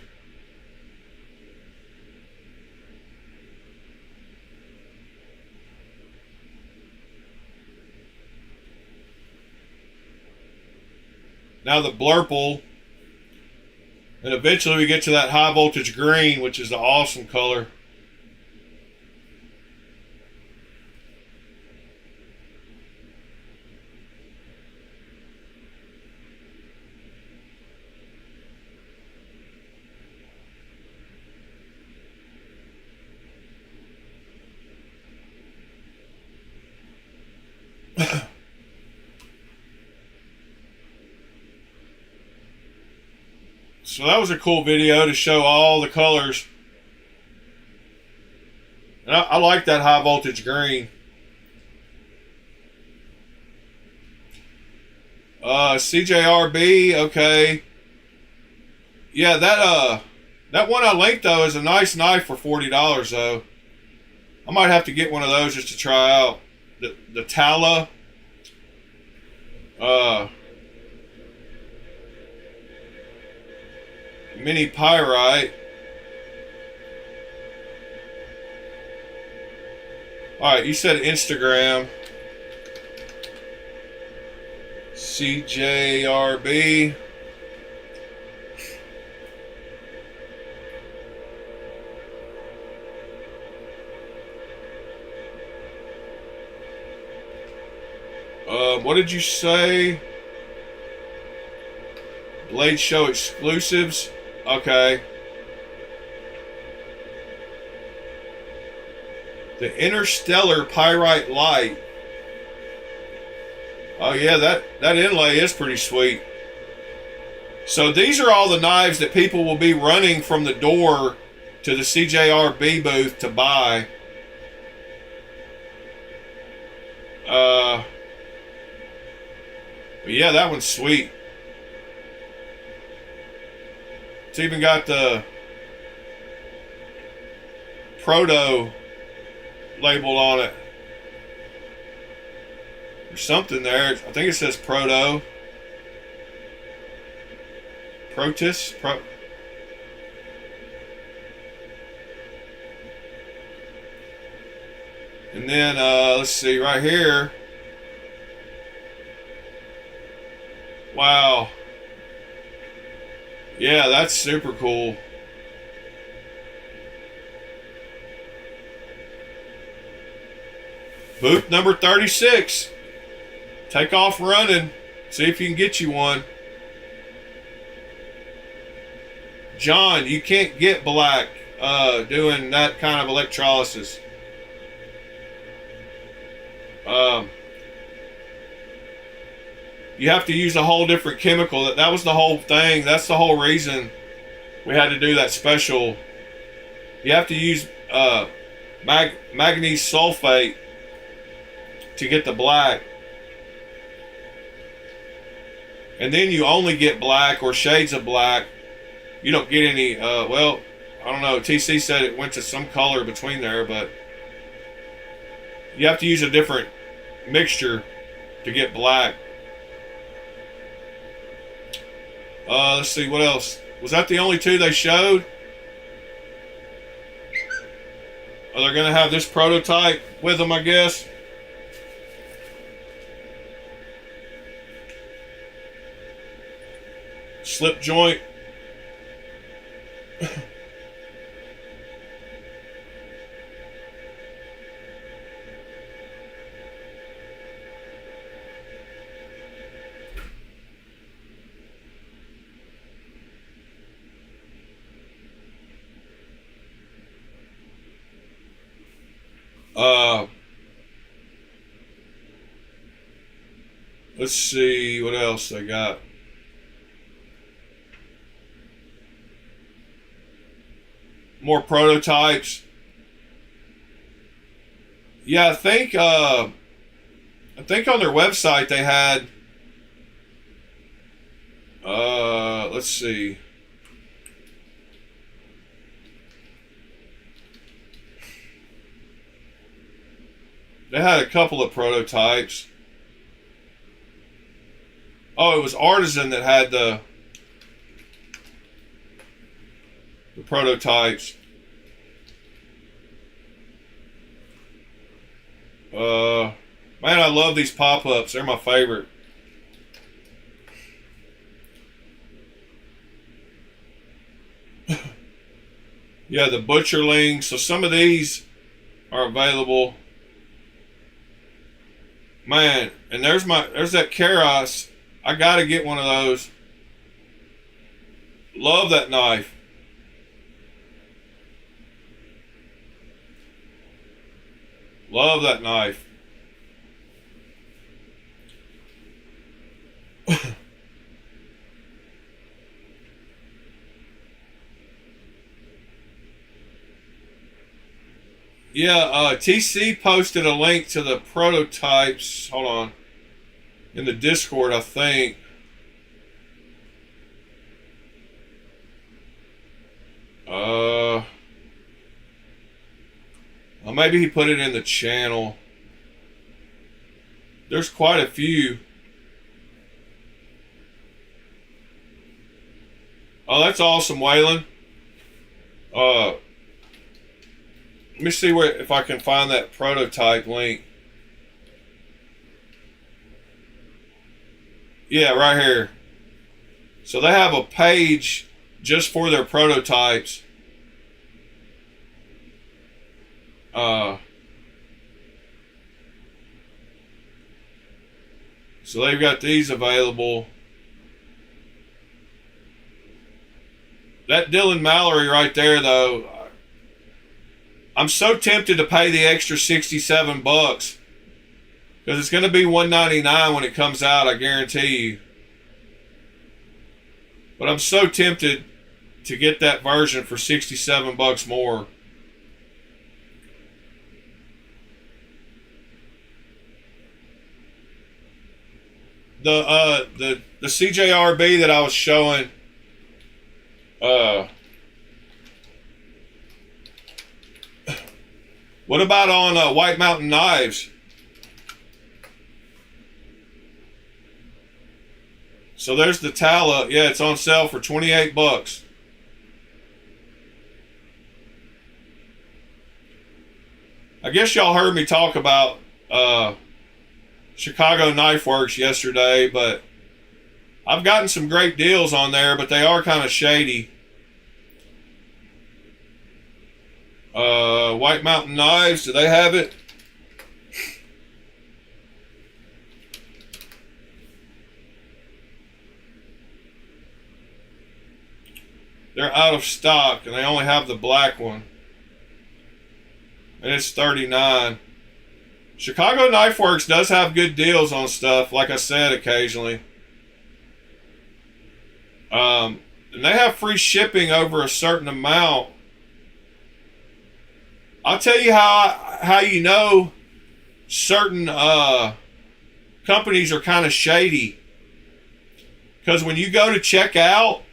Now the blurple. And eventually we get to that high voltage green, which is the awesome color. So that was a cool video to show all the colors. And I like that high voltage green. CJRB, okay. Yeah, that one I linked though is a nice knife for $40 though. I might have to get one of those just to try out. The Tala. Mini Pyrite. Alright, you said Instagram. CJRB. What did you say? Blade Show exclusives. Okay. The Interstellar Pyrite Light. Oh yeah, that inlay is pretty sweet. So these are all the knives that people will be running from the door to the CJRB booth to buy. But yeah, that one's sweet. It's even got the Proto label on it. There's something there. I think it says Proto. Protus? And then, let's see, right here. Wow. Yeah, that's super cool. Booth number 36. Take off running. See if you can get you one. John, you can't get black doing that kind of electrolysis. You have to use a whole different chemical. That was the whole thing. That's the whole reason we had to do that special. You have to use manganese sulfate to get the black. And then you only get black or shades of black. You don't get any, well, I don't know. TC said it went to some color between there, but you have to use a different mixture to get black. Let's see, what else? Was that the only two they showed? Oh, they're going to have this prototype with them, I guess. Slip joint. Let's see what else they got. More prototypes. Yeah, I think on their website they had let's see. They had a couple of prototypes. Oh, it was Artisan that had the prototypes. Man, I love these pop-ups. They're my favorite. Yeah, the Butcherlings. So some of these are available. Man, and there's that Keras. I gotta get one of those. Love that knife. Love that knife. Yeah, TC posted a link to the prototypes. Hold on. In the Discord, I think. Well, maybe he put it in the channel. There's quite a few. Oh, that's awesome, Waylon. Let me see if I can find that prototype link. Yeah, right here. So they have a page just for their prototypes. So they've got these available. That Dylan Mallory right there, though, I'm so tempted to pay the extra $67 because it's going to be $199 when it comes out, I guarantee you. But I'm so tempted to get that version for $67 more. The CJRB that I was showing, what about on White Mountain Knives? So there's the Tala. Yeah, it's on sale for $28. I guess y'all heard me talk about Chicago Knife Works yesterday, but I've gotten some great deals on there, but they are kind of shady. White Mountain Knives, do they have it? they're out of stock and they only have the black one. And it's $39. Chicago Knife Works does have good deals on stuff, like I said, occasionally. And they have free shipping over a certain amount. I'll tell you how you know certain companies are kind of shady. Because when you go to check out,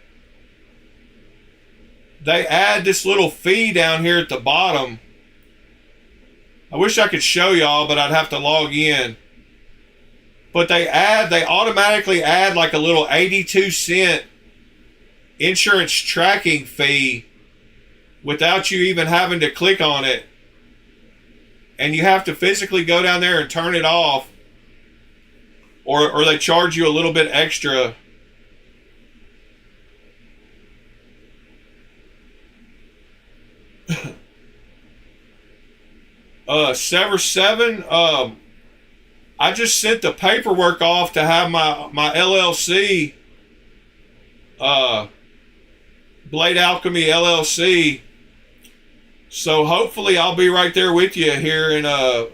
they add this little fee down here at the bottom. I wish I could show y'all, but I'd have to log in. But they automatically add like a little 82-cent insurance tracking fee without you even having to click on it. And you have to physically go down there and turn it off. Or they charge you a little bit extra. Sever 7, I just sent the paperwork off to have my LLC, Blade Alchemy LLC. So hopefully I'll be right there with you here in a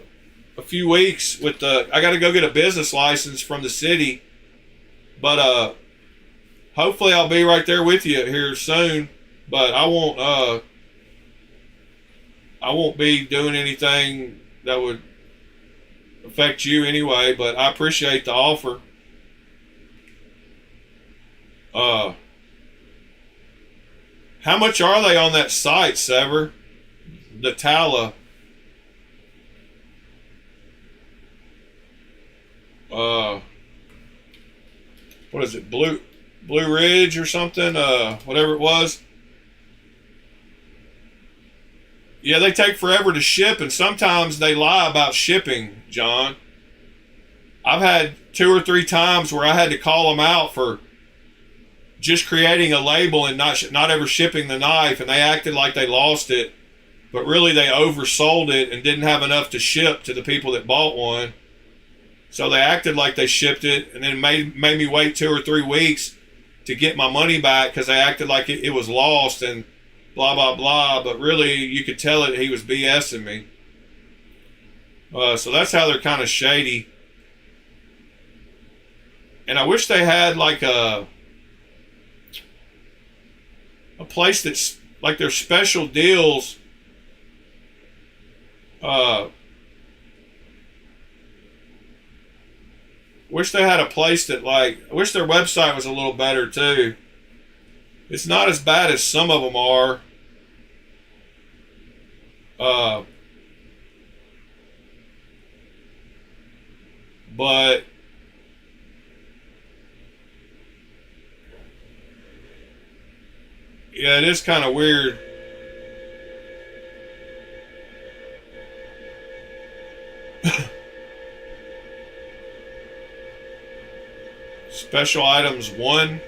few weeks with I got to go get a business license from the city, but hopefully I'll be right there with you here soon. But I won't be doing anything that would affect you anyway, but I appreciate the offer. How much are they on that site, Sever? The Tala. What is it? Blue Ridge or something? Whatever it was. Yeah, they take forever to ship, and sometimes they lie about shipping, John. I've had 2 or 3 times where I had to call them out for just creating a label and not ever shipping the knife, and they acted like they lost it, but really they oversold it and didn't have enough to ship to the people that bought one. So they acted like they shipped it, and then made me wait 2 or 3 weeks to get my money back because they acted like it was lost and blah, blah, blah. But really, you could tell it he was BSing me. So that's how they're kind of shady. And I wish they had like a place that's like their special deals. Wish they had a place that I wish their website was a little better too. It's not as bad as some of them are. But yeah, it is kind of weird. Special items 1.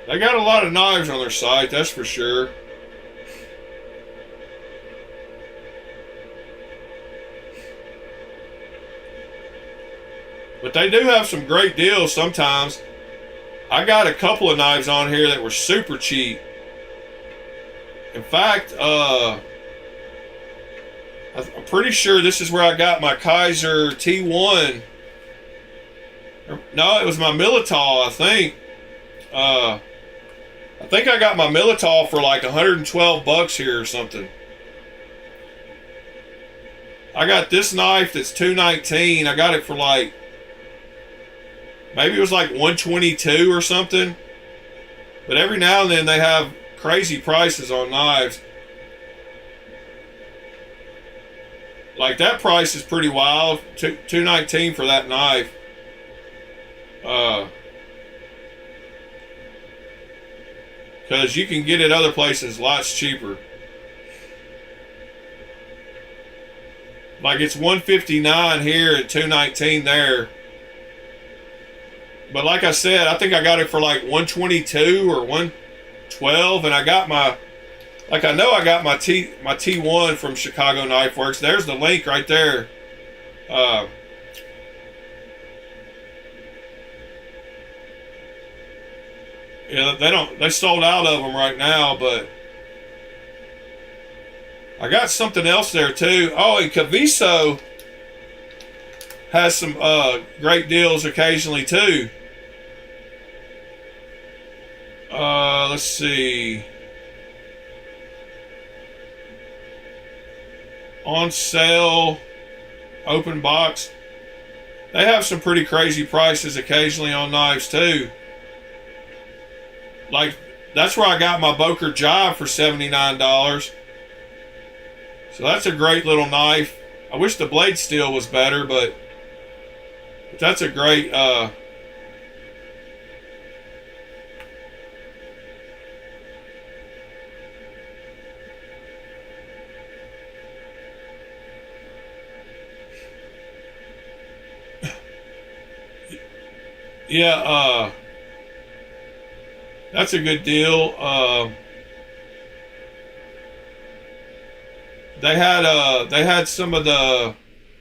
They got a lot of knives on their site, that's for sure. But they do have some great deals sometimes. I got a couple of knives on here that were super cheap. In fact, I'm pretty sure this is where I got my Kaiser T1. No, it was my Militao, I think. I think I got my Militao for like $112 here or something. I got this knife that's $219. I got it for like, maybe it was like $122 or something. But every now and then they have crazy prices on knives. Like that price is pretty wild. $219 for that knife. Because you can get it other places lots cheaper. Like it's $159 here and $219 there. But like I said, I think I got it for like $122 or $112, and I got my, I know I got my T1 from Chicago Knife Works. There's the link right there. Yeah, they sold out of them right now, but I got something else there too. Oh, and Trivisa has some great deals occasionally too. Let's see. On sale, open box. They have some pretty crazy prices occasionally on knives too. Like, that's where I got my Boker Jive for $79. So that's a great little knife. I wish the blade steel was better, but that's a great yeah, that's a good deal. They had some of the,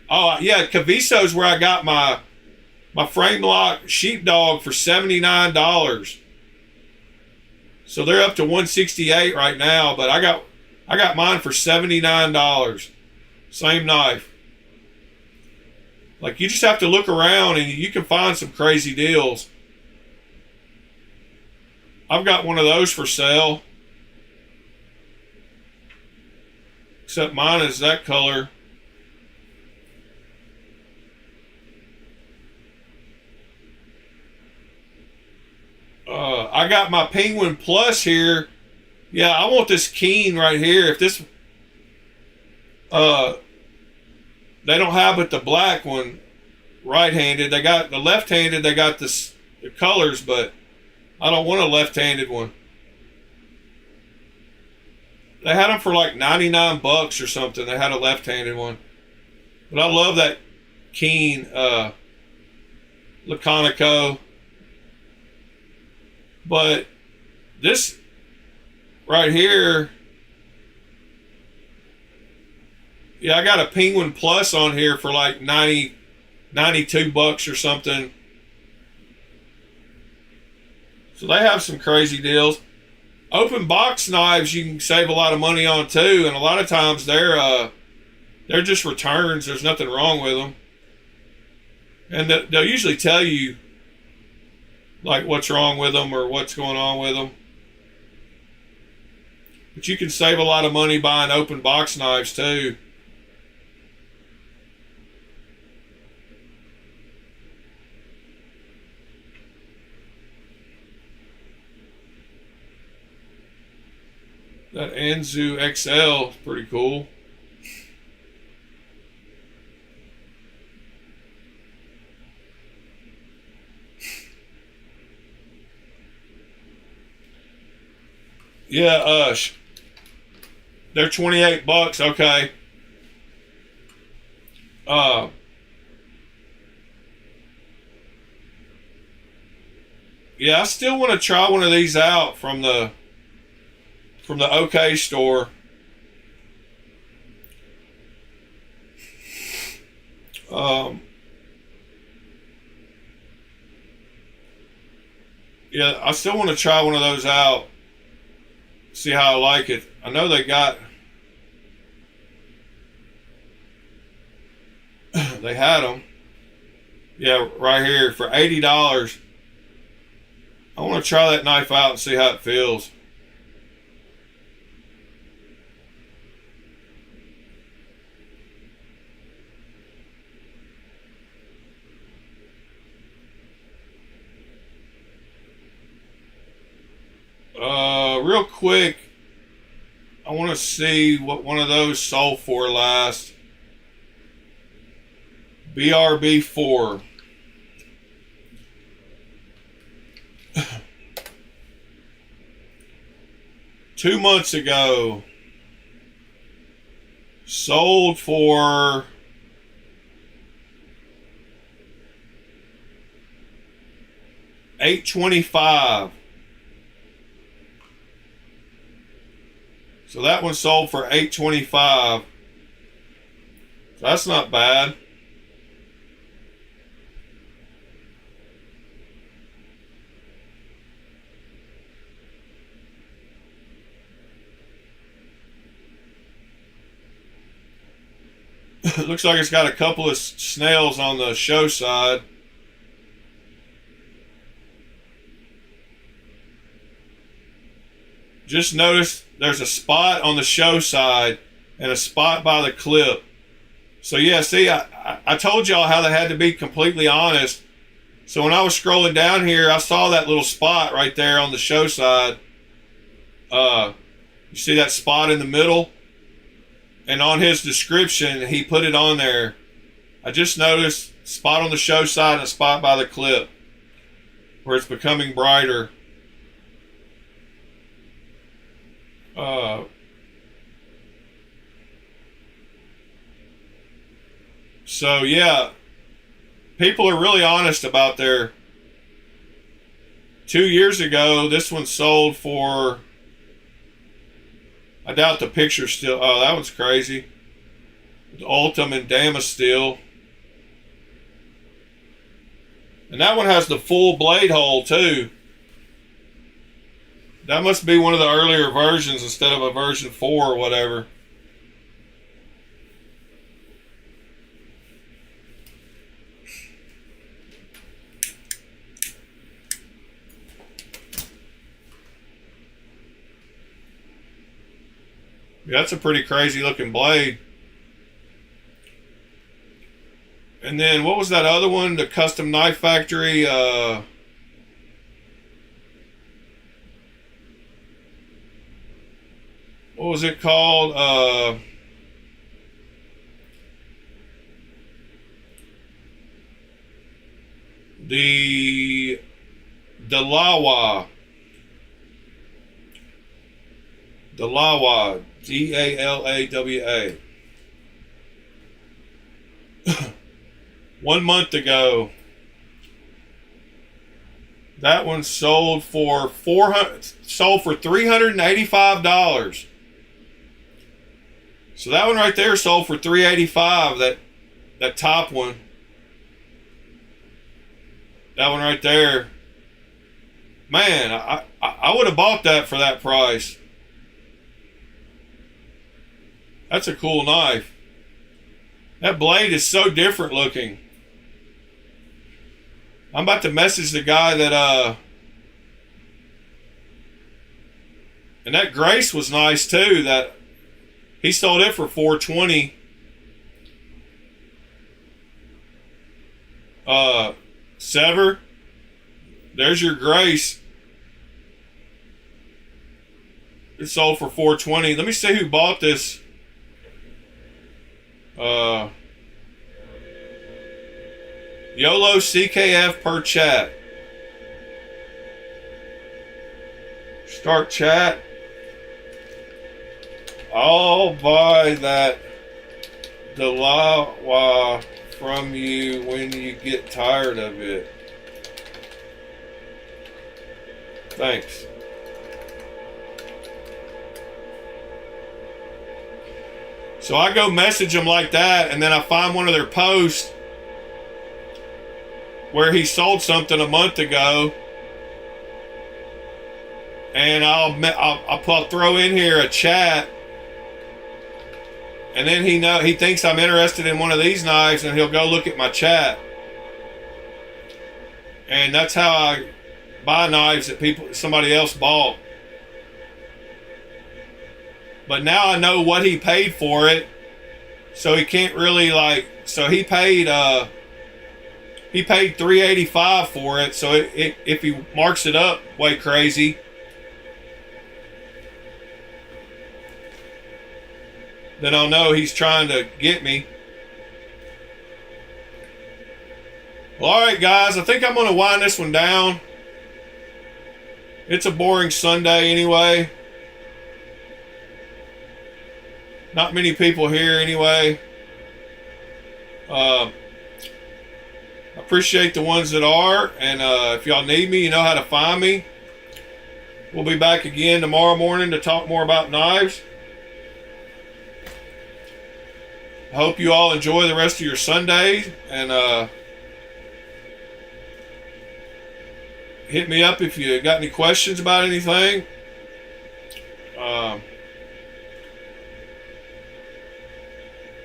oh yeah, Trivisa's where I got my frame lock sheepdog for $79. So they're up to $168 right now, but I got mine for $79. Same knife. Like, you just have to look around and you can find some crazy deals. I've got one of those for sale. Except mine is that color. I got my Penguin Plus here. Yeah, I want this Keen right here. If this they don't have it, the black one, right-handed. They got the left-handed, they got the colors, but I don't want a left-handed one. They had them for like 99 bucks or something. They had a left-handed one. But I love that Keen Laconico. But this right here, yeah, I got a Penguin Plus on here for like 92 bucks or something. So they have some crazy deals. Open box knives you can save a lot of money on too, and a lot of times they're just returns. There's nothing wrong with them, and they'll usually tell you like what's wrong with them or what's going on with them. But you can save a lot of money buying open box knives too. That Anzu XL is pretty cool. Yeah, they're 28 bucks. Okay. Yeah, I still want to try one of these out from the OK store. Yeah, I still want to try one of those out. See how I like it. I know they got they had them. Yeah, right here for $80. I want to try that knife out and see how it feels. Real quick, I want to see what one of those sold for last. BRB4. Two months ago, sold for $825. So that one sold for $825. So that's not bad. Looks like it's got a couple of snails on the show side. Just notice there's a spot on the show side and a spot by the clip. So yeah, see, I told y'all how they had to be completely honest. So when I was scrolling down here, I saw that little spot right there on the show side. You see that spot in the middle? And on his description, he put it on there. I just noticed spot on the show side and a spot by the clip where it's becoming brighter. So yeah, people are really honest about their. 2 years ago, this one sold for, I doubt the picture's still, oh, that one's crazy. The Ultim and Damasteel. And that one has the full blade hole too. That must be one of the earlier versions instead of a version 4 or whatever. Yeah, that's a pretty crazy looking blade. And then what was that other one? The Custom Knife Factory. What was it called? The Dalawa. Dalawa. Dalawa. 1 month ago, that one sold for $385. So that one right there sold for $385. That top one, that one right there, man, I would have bought that for that price. That's a cool knife. That blade is so different looking. I'm about to message the guy that, and that Grace was nice too. That he sold it for $420. Sever, there's your Grace. It sold for $420. Let me see who bought this. YOLO CKF per chat. Start chat. I'll buy that Dalawa from you when you get tired of it. Thanks. So I go message them like that, and then I find one of their posts where he sold something a month ago, and I'll throw in here a chat, and then he thinks I'm interested in one of these knives, and he'll go look at my chat, and that's how I buy knives that somebody else bought. But now I know what he paid for it, so he can't really so he paid $385 for it. So if he marks it up way crazy, then I'll know he's trying to get me. Well, all right, guys, I think I'm going to wind this one down. It's a boring Sunday anyway. Not many people here anyway. I appreciate the ones that are, and if y'all need me, you know how to find me. We'll be back again tomorrow morning to talk more about knives. I hope you all enjoy the rest of your Sunday, and hit me up if you got any questions about anything.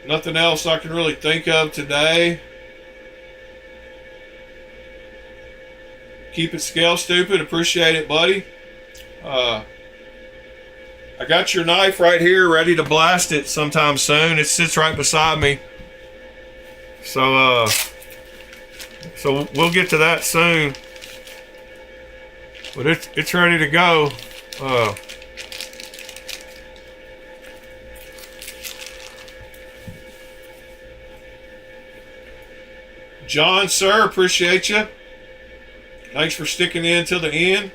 Nothing else I can really think of today. Keep it scale stupid. Appreciate it, buddy. I got your knife right here, ready to blast it sometime soon. It sits right beside me. So we'll get to that soon. But it's ready to go. John, sir, appreciate you. Thanks for sticking in till the end.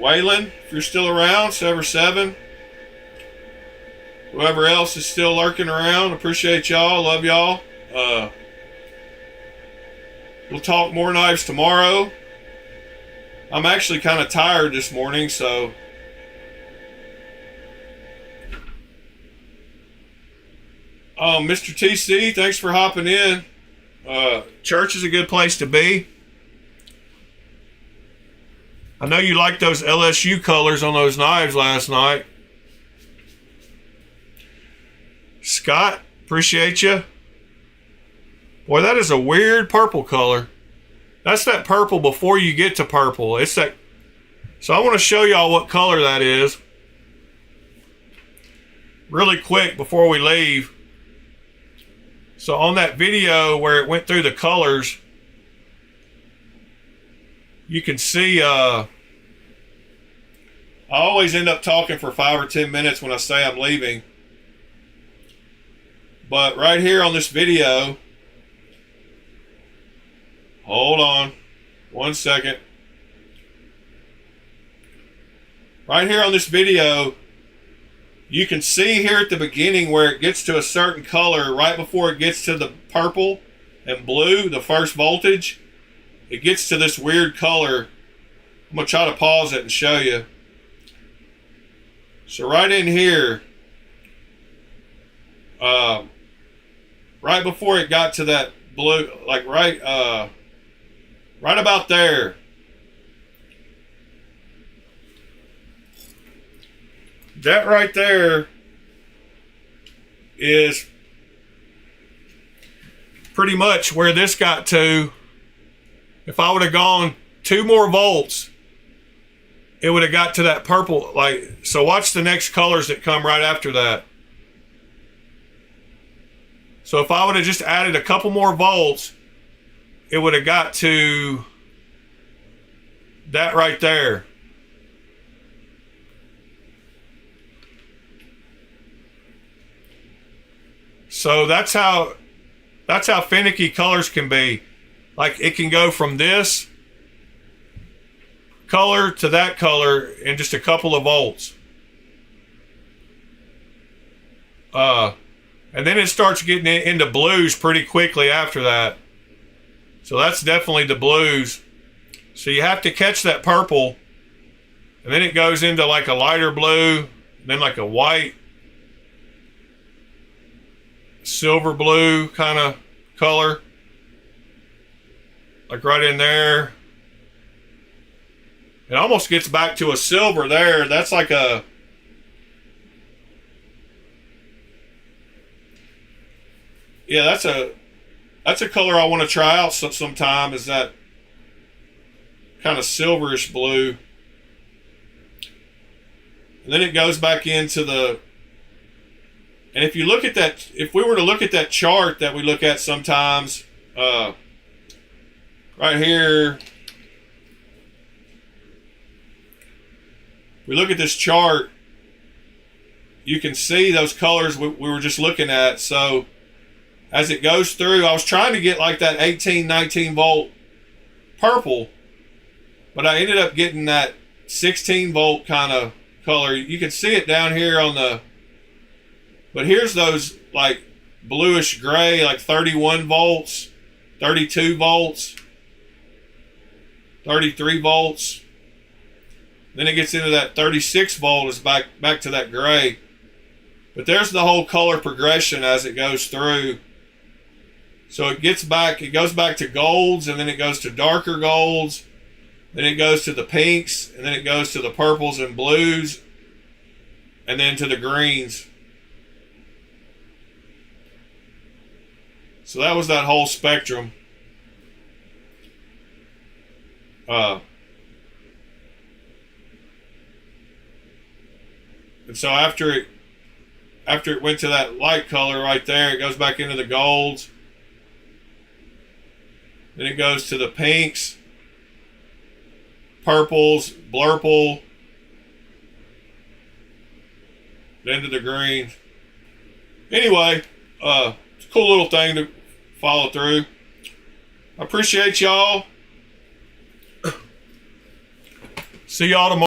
Waylon, if you're still around, Sever7. Whoever else is still lurking around, appreciate y'all, love y'all. We'll talk more knives tomorrow. I'm actually kind of tired this morning, so Mr. TC, thanks for hopping in. Church is a good place to be. I know you liked those LSU colors on those knives last night. Scott, appreciate you. Boy, that is a weird purple color. That's that purple before you get to purple. It's that. So I want to show y'all what color that is really quick before we leave. So on that video where it went through the colors, you can see I always end up talking for 5 or 10 minutes when I say I'm leaving. But right here on this video, hold on 1 second. Right here on this video, you can see here at the beginning where it gets to a certain color, right before it gets to the purple and blue, the first voltage, it gets to this weird color. I'm going to try to pause it and show you. So right in here, right before it got to that blue, like right about there, that right there is pretty much where this got to. If I would have gone 2 more volts, it would have got to that purple. Like, so watch the next colors that come right after that. So if I would have just added a couple more volts, it would have got to that right there. So that's how finicky colors can be. Like, it can go from this color to that color in just a couple of volts. And then it starts getting into blues pretty quickly after that. So that's definitely the blues. So you have to catch that purple, and then it goes into like a lighter blue, then like a white, silver blue kind of color. Like right in there. It almost gets back to a silver there. That's like a... Yeah, that's a color I want to try out sometime, is that kind of silverish blue. And then it goes back into the... And if you look at that, if we were to look at that chart that we look at sometimes, right here, we look at this chart, you can see those colors we were just looking at. So as it goes through, I was trying to get like that 18, 19 volt purple, but I ended up getting that 16 volt kind of color. You can see it down here on the, but here's those like bluish gray, like 31 volts, 32 volts, 33 volts. Then it gets into that 36 volt, is back to that gray. But there's the whole color progression as it goes through. So it goes back to golds, and then it goes to darker golds, then it goes to the pinks, and then it goes to the purples and blues. and then to the greens. So that was that whole spectrum. And so after it went to that light color right there, it goes back into the golds. Then it goes to the pinks, purples, blurple, then to the greens. Anyway, it's a cool little thing to follow through. I appreciate y'all. See y'all tomorrow.